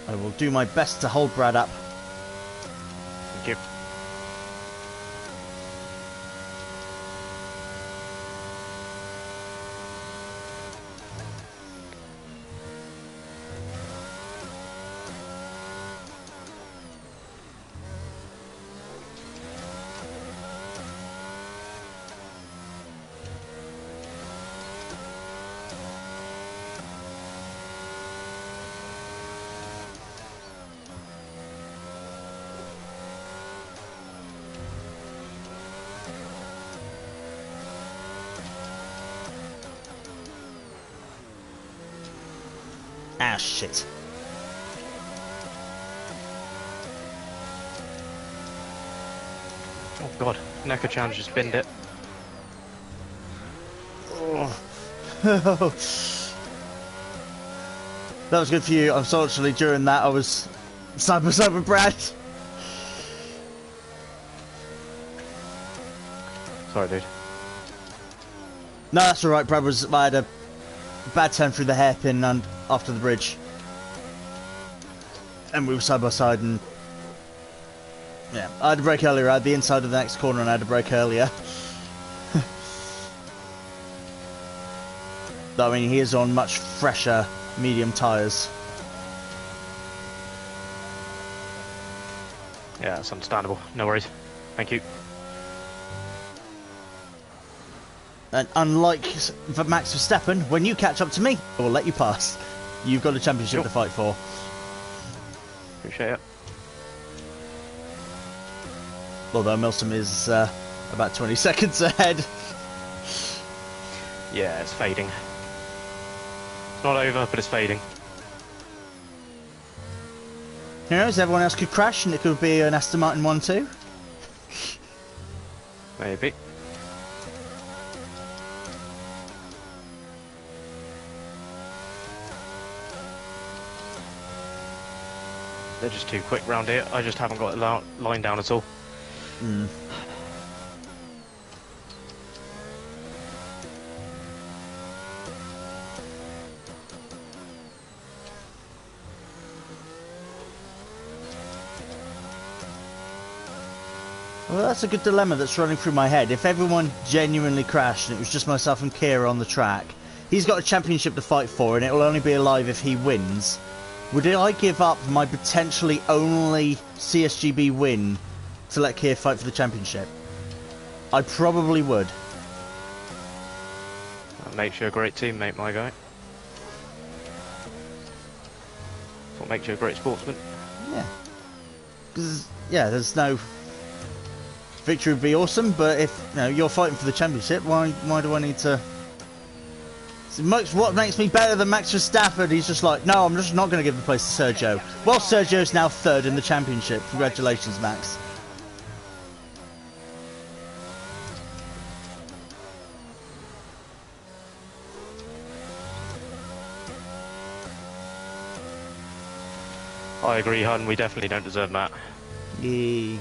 I will do my best to hold Brad up. Thank you. Ah, shit. Oh god, Neko Challenge just binned it. That was good for you. Unfortunately, during that, I was Side by side with Brad. Sorry, dude. No, that's alright. Brad I had a bad turn through the hairpin and after the bridge. And we were side by side and... Yeah, I had a break earlier. I had the inside of the next corner and I had a break earlier. Though, I mean, he is on much fresher medium tyres. Yeah, that's understandable. No worries. Thank you. And unlike Max Verstappen, when you catch up to me, I will let you pass. You've got a championship to fight for. Appreciate it. Although Milsom is about 20 seconds ahead. Yeah, it's fading. It's not over, but it's fading. Who knows, everyone else could crash and it could be an Aston Martin 1-2. Maybe. They're just too quick round here. I just haven't got the line down at all. Mm. Well, that's a good dilemma that's running through my head. If everyone genuinely crashed and it was just myself and Kira on the track, he's got a championship to fight for and it will only be alive if he wins. Would I give up my potentially only CSGB win to let Kira fight for the championship? I probably would. That makes you a great teammate, my guy. That's what makes you a great sportsman. Yeah. 'Cause, yeah, there's no... Victory would be awesome, but if you're fighting for the championship, why do I need to... So what makes me better than Max Verstappen? He's just like, no, I'm just not going to give the place to Sergio. Well, Sergio's now third in the championship. Congratulations, Max. I agree, hun. We definitely don't deserve that. Yeah.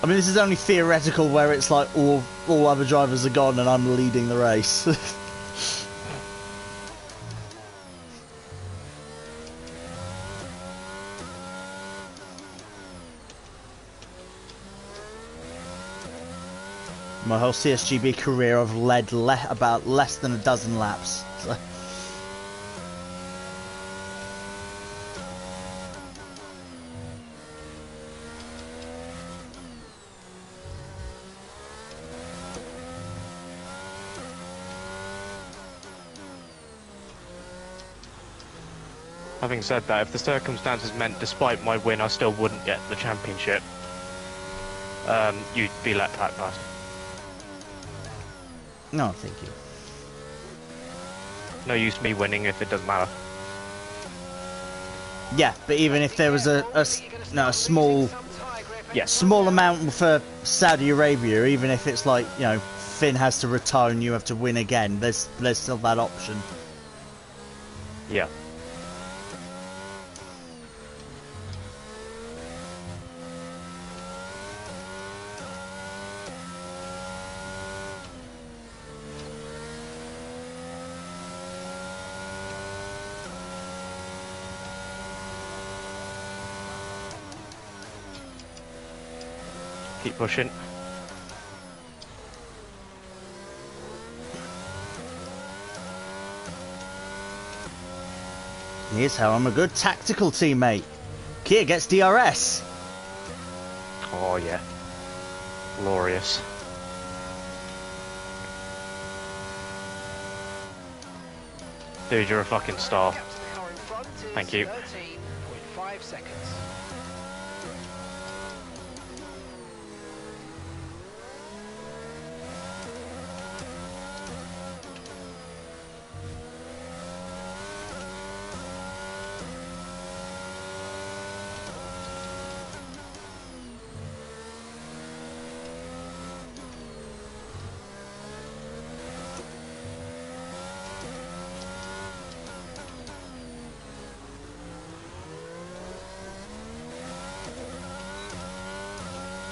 I mean, this is only theoretical where it's like all other drivers are gone and I'm leading the race. My whole CSGB career I've led about less than a dozen laps. So. Having said that, if the circumstances meant despite my win I still wouldn't get the championship, you'd be let back past. No, thank you. No use me winning if it doesn't matter. Yeah, but even if there was a small amount for Saudi Arabia, even if it's like, Finn has to retire and you have to win again, there's still that option. Yeah. Keep pushing. Here's how I'm a good tactical teammate. Kia gets DRS. Oh yeah. Glorious. Dude, you're a fucking star. Thank you. 13.5 seconds.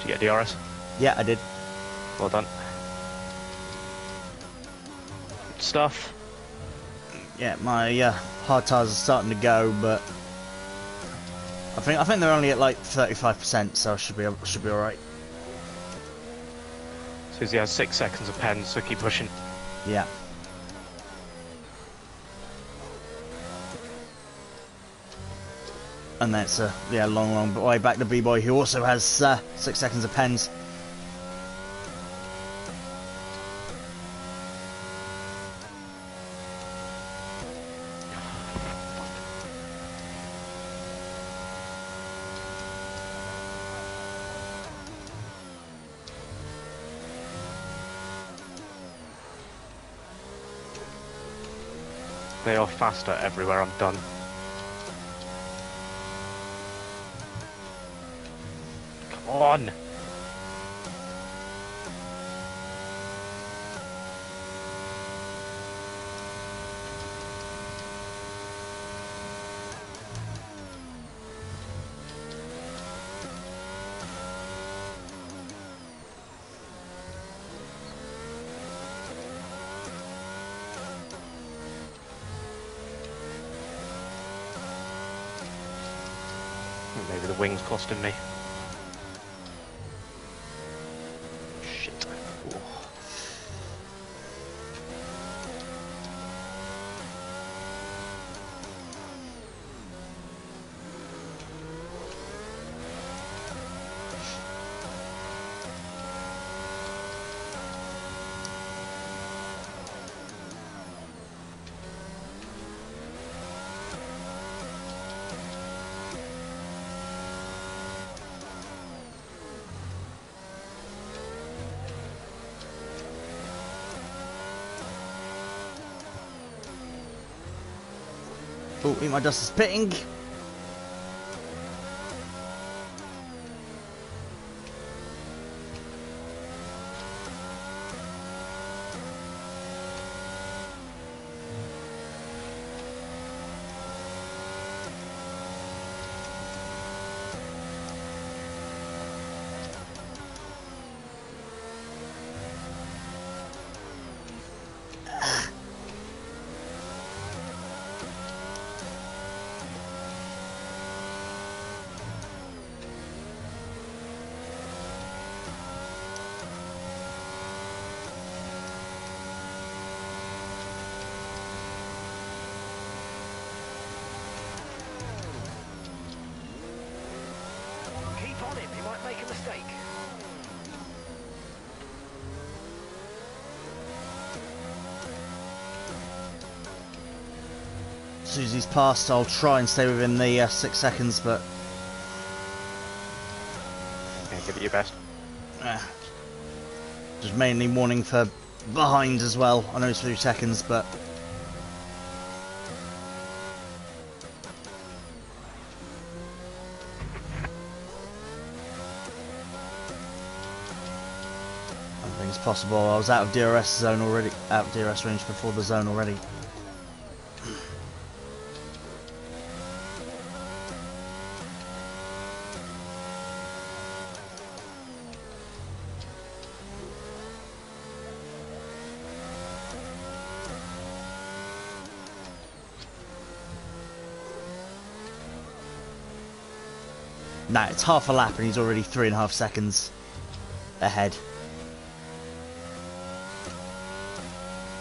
Did you get DRS? Yeah, I did. Well done. Good stuff. Yeah, my hard tires are starting to go, but I think they're only at like 35%, so I should be all right. Susie has 6 seconds of pen, so keep pushing. Yeah. And that's a long way back to B-Boy, who also has 6 seconds of pens. They are faster everywhere. I'm done. Come on! Maybe the wing's costing me. Shit. Ooh. Oh, Eat My Dust is pitting. Keep on him, he might make a mistake. Susie's passed. I'll try and stay within the 6 seconds, but Yeah, give it your best. just mainly warning for behind as well. I know it's 3 seconds, but I don't think it's possible. I was out of DRS zone already, out of DRS range before the zone already. Nah, it's half a lap and he's already 3.5 seconds ahead.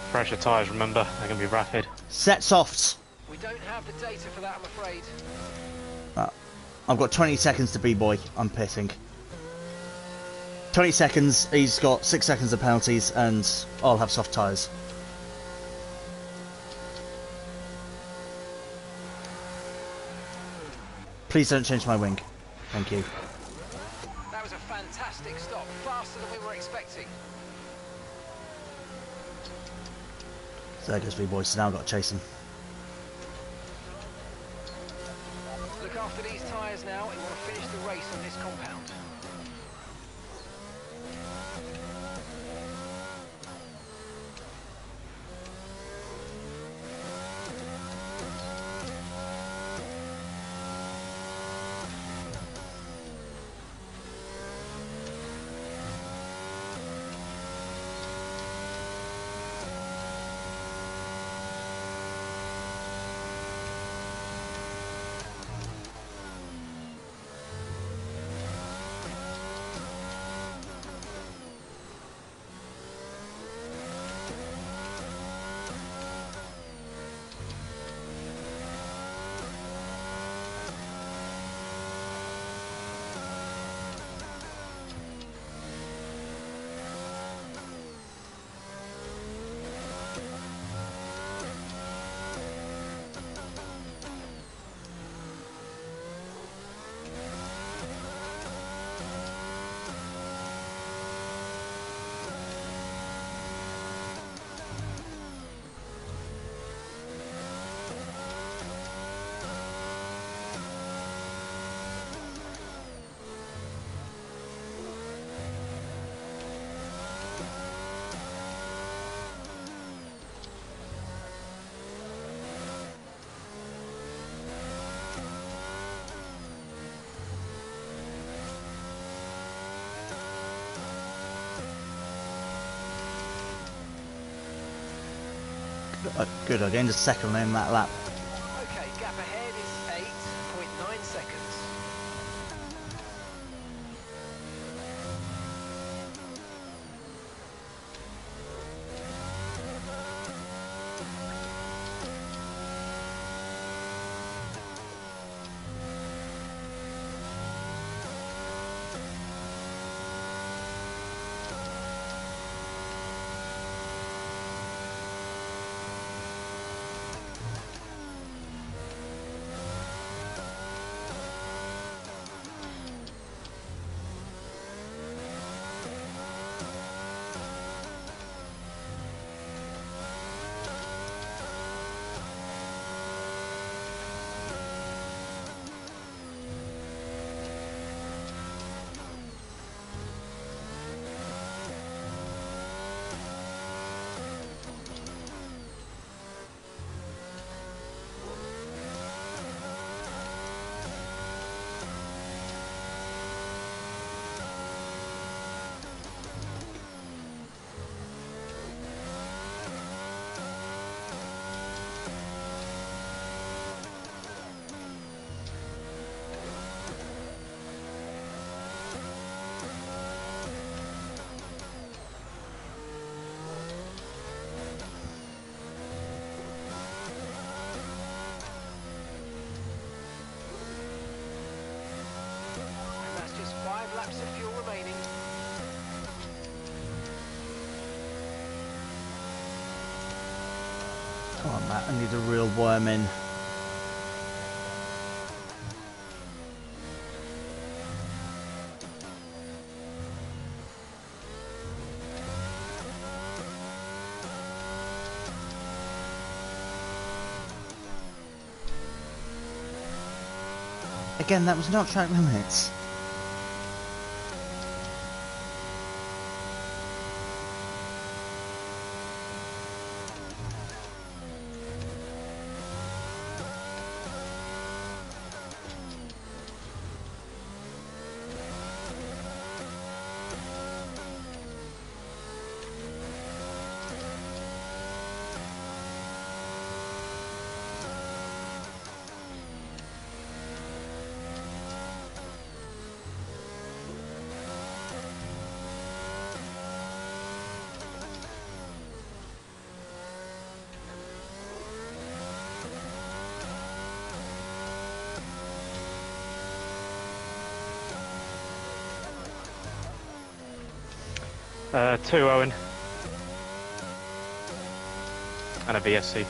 Pressure tyres, remember, they're going to be rapid. Set softs. We don't have the data for that, I'm afraid. I've got 20 seconds to B-Boy. I'm pitting. 20 seconds, he's got 6 seconds of penalties, and I'll have soft tyres. Please don't change my wing. Thank you. That was a fantastic stop, faster than we were expecting. So there goes B-Boy, so now I've got to chase him. Look after these tyres now, and we want to finish the race on this compound. Good, I gained a second in that lap. Okay, gap ahead is 8.9 seconds. And that's just 5 laps of fuel remaining. Come on, Matt, I need a real worm in. Again, that was not track limits. Two Owen. And a VSC.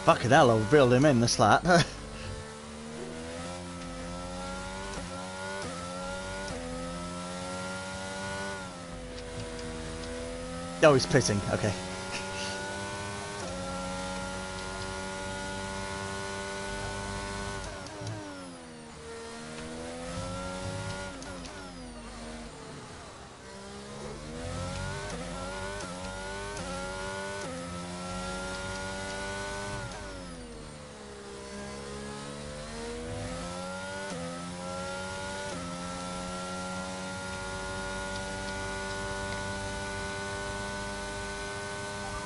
Fucking hell, I reeled him in this lap. Oh, he's pitting, okay.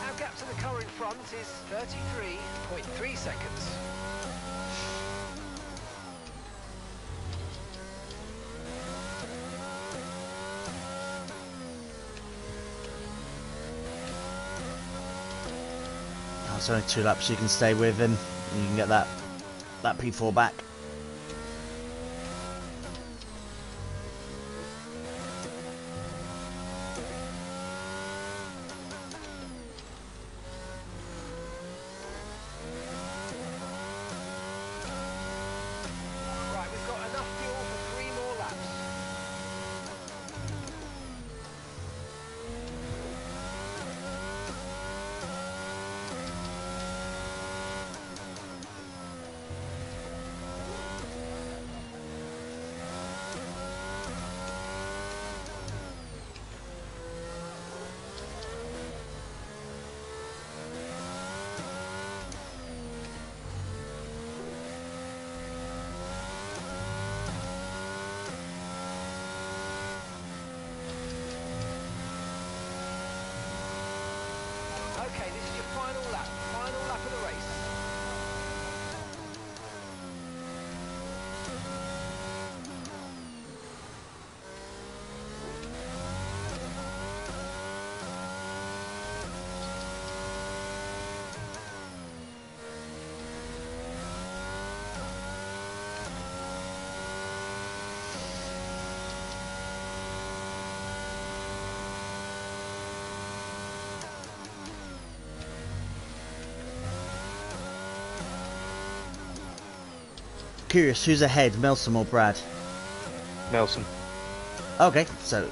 Our gap to the car in front is 33.3 seconds. That's only 2 laps you can stay with and you can get that P4 back. Right, we've got enough fuel for 3 more laps. curious, who's ahead, Milsom or Brad? Nelson. Okay, so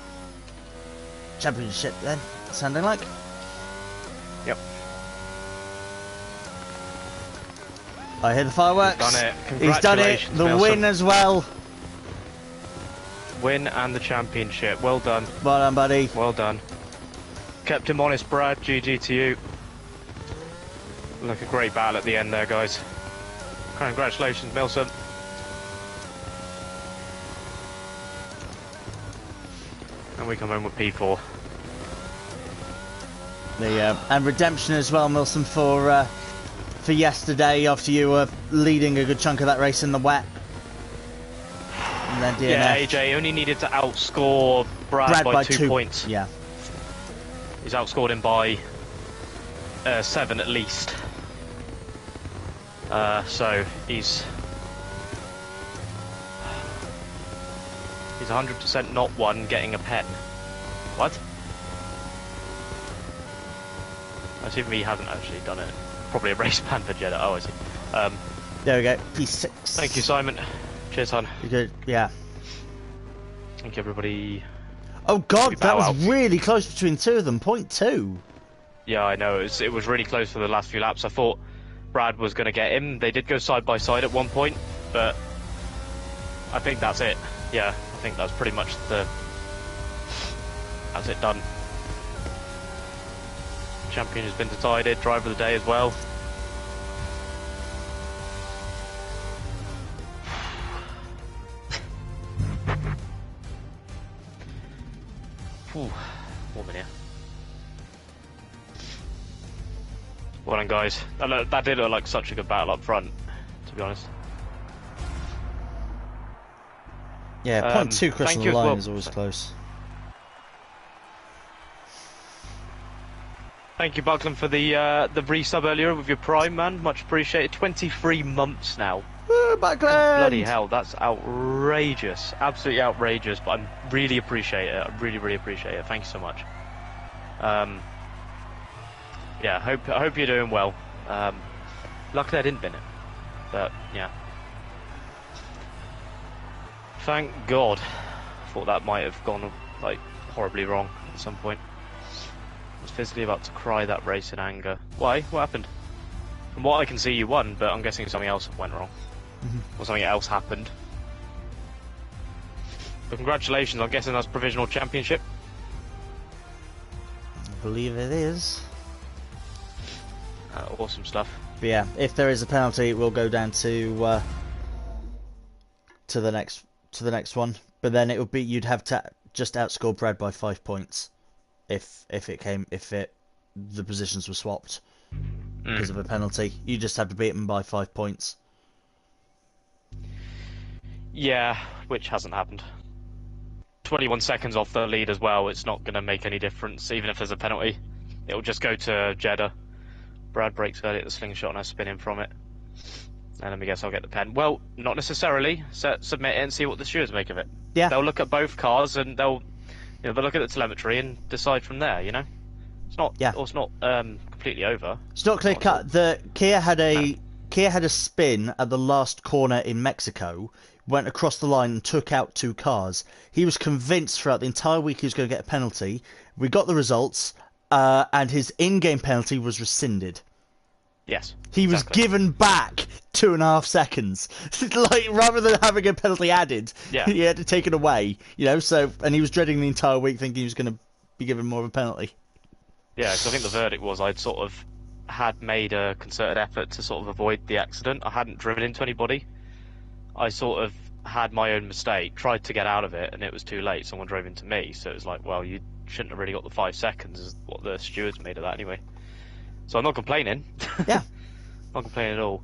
championship then, sounding like. Yep. I hear the fireworks. He's done it. He's done it. Congratulations, The Milsom. win as well. Win and the championship. Well done. Well done, buddy. Well done. Kept him honest, Brad. GG to you. Look, a great battle at the end there, guys. Congratulations, Milsom. And we come home with P4. And redemption as well, Milson, for yesterday after you were leading a good chunk of that race in the wet. And then DNF. Yeah, AJ only needed to outscore Brad by 2 points. Yeah. He's outscored him by 7 at least. So he's 100% not one getting a pen. What? I assume he hasn't actually done it. Probably a race ban for Jeddah. Oh, I see. There we go. P6. Thank you, Simon. Cheers, hon. You good? Yeah. Thank you, everybody. Oh God, that was out. really close between two of them. 0.2. Yeah, I know. It was really close for the last few laps. I thought Brad was going to get him. They did go side by side at one point, but I think that's it. Yeah, I think that's pretty much that's it done. Champion has been decided. Driver of the day as well. Warm in here. Well done, guys. That did look like such a good battle up front, to be honest. Yeah, 0.2 cross thank the you as line well. is always close. Thank you, Buckland, for the resub earlier with your Prime, man. Much appreciated. 23 months now. Woo, Buckland! Bloody hell, that's outrageous. Absolutely outrageous, but I really appreciate it. I really, really appreciate it. Thank you so much. Yeah, I hope you're doing well. Luckily I didn't bin it, but yeah. Thank God. Thought that might have gone like horribly wrong at some point. I was physically about to cry that race in anger. Why? What happened? From what I can see, you won, but I'm guessing something else went wrong. Or something else happened. But congratulations, I'm guessing that's provisional championship. I believe it is. Awesome stuff. But yeah, if there is a penalty, it will go down to the next one. But then it would be you'd have to just outscore Brad by 5 points if the positions were swapped because of a penalty. You just have to beat him by 5 points. Yeah, which hasn't happened. 21 seconds off the lead as well. It's not going to make any difference, even if there's a penalty. It'll just go to Jeddah. Brad breaks early at the slingshot and I spin in from it. And let me guess I'll get the pen. Well, not necessarily. Submit it and see what the stewards make of it. Yeah. They'll look at both cars and they'll look at the telemetry and decide from there, you know? It's not it's not completely over. It's not clear cut. The Kia had a spin at the last corner in Mexico, went across the line and took out 2 cars. He was convinced throughout the entire week he was going to get a penalty. We got the results, and his in-game penalty was rescinded. Yes. He was given back 2.5 seconds. Like, rather than having a penalty added, he had to take it away. You know, and he was dreading the entire week, thinking he was going to be given more of a penalty. Yeah, because I think the verdict was I'd sort of had made a concerted effort to sort of avoid the accident. I hadn't driven into anybody. I sort of had my own mistake, tried to get out of it, and it was too late. Someone drove into me, so it was like, well, you shouldn't have really got the 5 seconds, is what the stewards made of that anyway. So I'm not complaining. Yeah. Not complaining at all.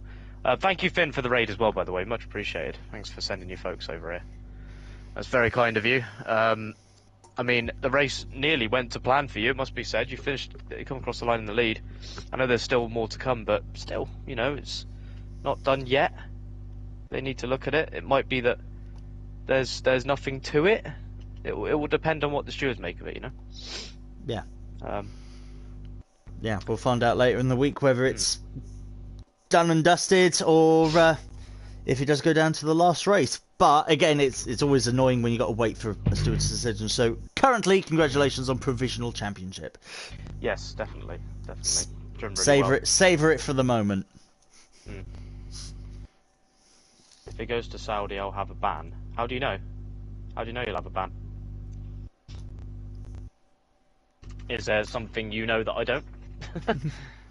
Thank you, Finn, for the raid as well, by the way. Much appreciated. Thanks for sending your folks over here. That's very kind of you. I mean, the race nearly went to plan for you, it must be said. You come across the line in the lead. I know there's still more to come, but still, you know, it's not done yet. They need to look at it. It might be that there's nothing to it. It will depend on what the stewards make of it, you know? Yeah. Yeah, we'll find out later in the week whether it's done and dusted or if it does go down to the last race. But again, it's always annoying when you got to wait for a steward's decision. So currently, congratulations on provisional championship. Yes, definitely. Driven really Savor well. it, savor it for the moment. Mm. If it goes to Saudi, I'll have a ban. How do you know? How do you know you'll have a ban? Is there something you know that I don't?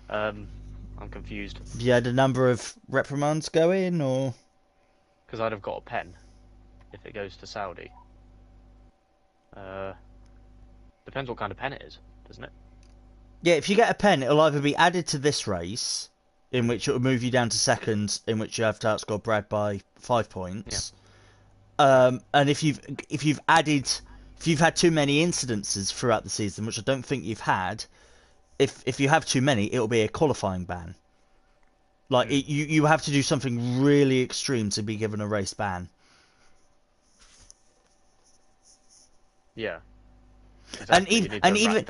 I'm confused. Have you had a number of reprimands go in, or? Because I'd have got a pen if it goes to Saudi. Depends what kind of pen it is, doesn't it? Yeah, if you get a pen, it'll either be added to this race, in which it will move you down to second, in which you have to outscore Brad by 5 points. Yeah. And if you've had too many incidences throughout the season, which I don't think you've had, if you have too many, it'll be a qualifying ban. Like you have to do something really extreme to be given a race ban. Yeah. Exactly.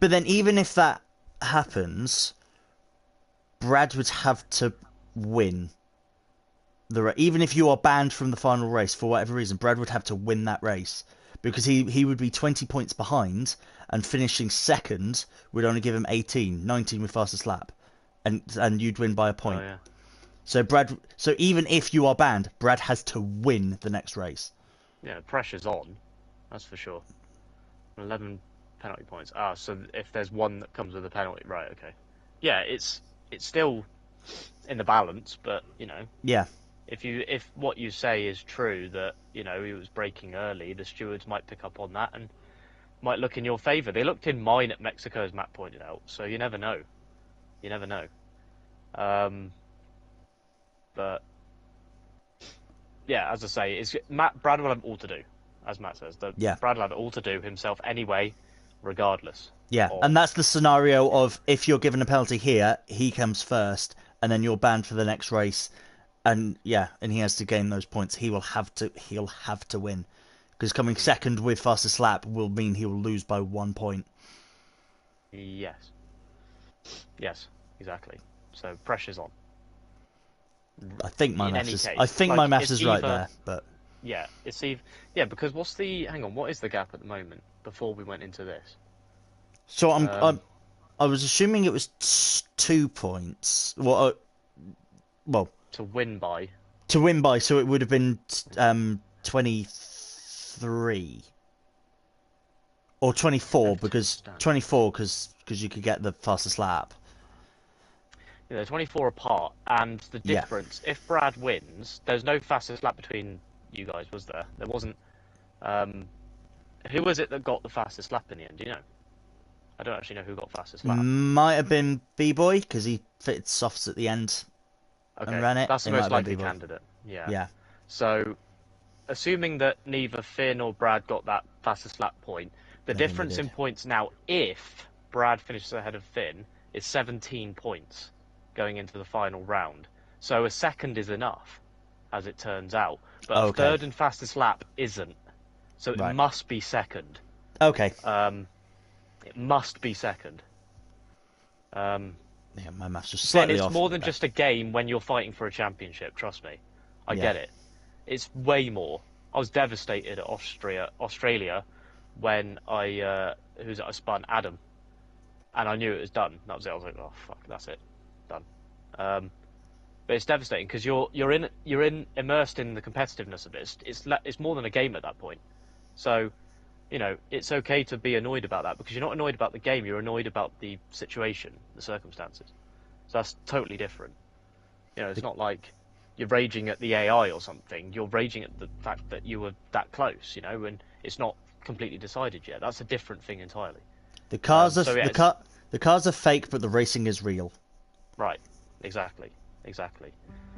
But then even if that happens, Brad would have to win even if you are banned from the final race for whatever reason, Brad would have to win that race because he would be 20 points behind, and finishing second would only give him 19 with fastest lap, and you'd win by a point. Oh, yeah. So even if you are banned, Brad has to win the next race. Yeah, the pressure's on, that's for sure. 11 penalty points. So if there's one that comes with a penalty, right? Okay. Yeah, it's still in the balance, but Yeah. If what you say is true, that he was braking early, the stewards might pick up on that and might look in your favour. They looked in mine at Mexico, as Matt pointed out, so you never know. But yeah, as I say, Brad will have all to do, as Matt says. Brad will have it all to do himself anyway, regardless. Yeah, and that's the scenario of if you're given a penalty here, he comes first, and then you're banned for the next race. And he has to gain those points. He'll have to win, because coming second with fastest lap will mean he will lose by 1 point. Yes, exactly. So pressure's on. I think my maths is right there, but yeah, because what is the gap at the moment before we went into this? So I was assuming it was 2 points. Well. To win by, so it would have been 23 or 24 because you could get the fastest lap. Yeah, they're 24 apart, and the difference, if Brad wins, there's no fastest lap between you guys, was there? There wasn't. Who was it that got the fastest lap in the end? Do you know? I don't actually know who got fastest lap. Might have been B-Boy because he fitted softs at the end. Okay, and ran it. That's the most likely candidate. Yeah. So, assuming that neither Finn or Brad got that fastest lap point, the difference in points now, if Brad finishes ahead of Finn, is 17 points going into the final round. So a second is enough, as it turns out. But a third and fastest lap isn't. So it must be second. Okay. It must be second. Yeah, my maths just slightly off. It's more than just a game when you're fighting for a championship, trust me. I get it. It's way more. I was devastated at Australia when I spun Adam. And I knew it was done. That was it. I was like, oh fuck, that's it. Done. But it's devastating because you're immersed in the competitiveness of it. It's more than a game at that point. So, it's okay to be annoyed about that because you're not annoyed about the game, you're annoyed about the situation, the circumstances. So that's totally different. It's not like you're raging at the AI or something. You're raging at the fact that you were that close, and it's not completely decided yet. That's a different thing entirely. The cars are fake, but the racing is real. Right. Exactly.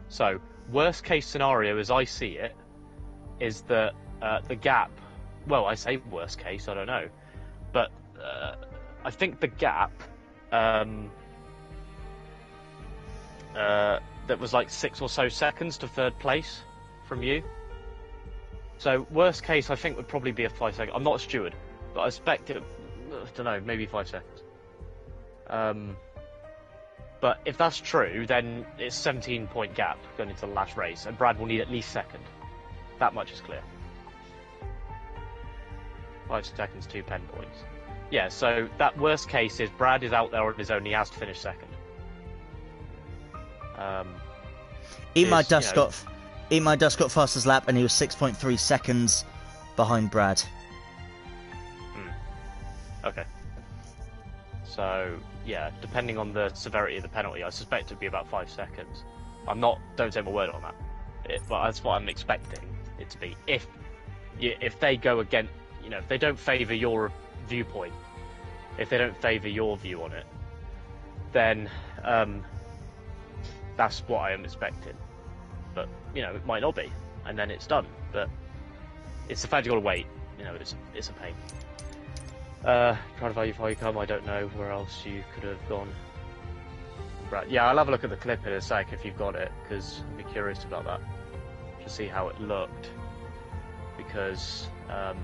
So, worst case scenario, as I see it, is that the gap. Well, I say worst case, I don't know. But I think the gap that was like 6 or so seconds to third place from you. So, worst case, I think would probably be a 5 second. I'm not a steward, but I expect it, I don't know, maybe 5 seconds. But if that's true, then it's 17-point gap going into the last race, and Brad will need at least second. That much is clear. 5 seconds, 2 pen points. Yeah, so that worst case is Brad is out there on his own, he has to finish second. Eat My Dust got fastest lap, and he was 6.3 seconds behind Brad. Okay. So, yeah, depending on the severity of the penalty, I suspect it'd be about 5 seconds. Don't take my word on that. But that's what I'm expecting it to be. If they go against, if they don't favour your viewpoint, if they don't favour your view on it, then that's what I am expecting. But, it might not be, and then it's done. But it's the fact you've got to wait. It's a pain. Trying to value before you come, I don't know where else you could have gone. Right, yeah, I'll have a look at the clip in a sec if you've got it, because I'd be curious about that. To see how it looked. Because, I'm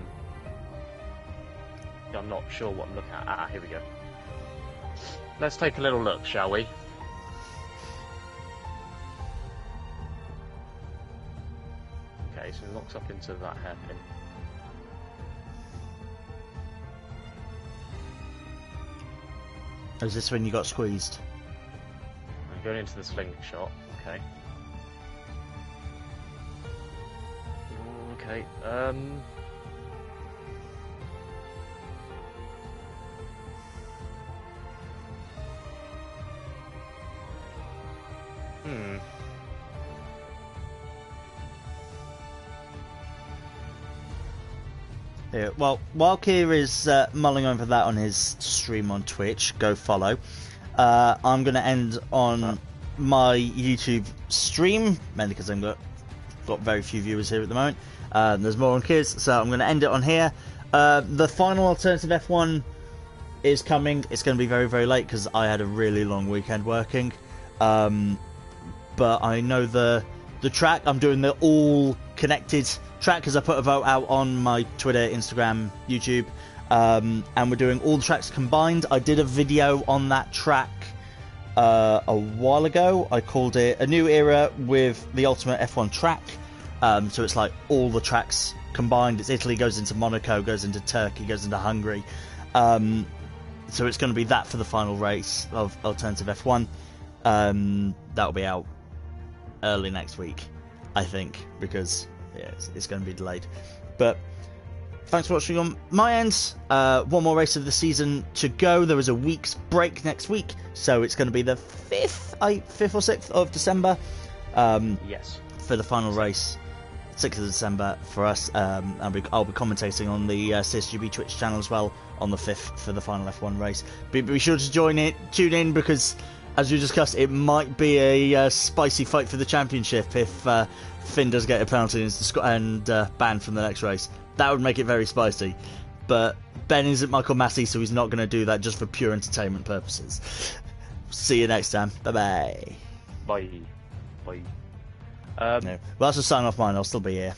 not sure what I'm looking at. Here we go. Let's take a little look, shall we? Okay, so it locks up into that hairpin. Oh, is this when you got squeezed? I'm going into the slingshot. Okay. Okay. Yeah, well, while Keir is mulling over that on his stream on Twitch, go follow. I'm going to end on my YouTube stream, mainly because I've got very few viewers here at the moment. There's more on Keir's, so I'm going to end it on here. The final alternative F1 is coming. It's going to be very, very late because I had a really long weekend working. But I know the track. I'm doing the all connected track because I put a vote out on my Twitter, Instagram, YouTube, and we're doing all the tracks combined. I did a video on that track a while ago. I called it A New Era with the Ultimate F1 Track. So it's like all the tracks combined. It's Italy, goes into Monaco, goes into Turkey, goes into Hungary. So it's going to be that for the final race of Alternative F1. That'll be out early next week, I think, because it's going to be delayed. But thanks for watching on my end. One more race of the season to go. There is a week's break next week, so it's going to be the 5th or 6th of December. Yes. For the final race, 6th of December for us. I'll be commentating on the CSGB Twitch channel as well on the 5th for the final F1 race. Be sure to tune in, because as we discussed, it might be a spicy fight for the championship if Finn does get a penalty and banned from the next race. That would make it very spicy. But Ben isn't Michael Massey, so he's not going to do that just for pure entertainment purposes. See you next time. Bye-bye. Bye. No. Well, that's a sign off mine. I'll still be here.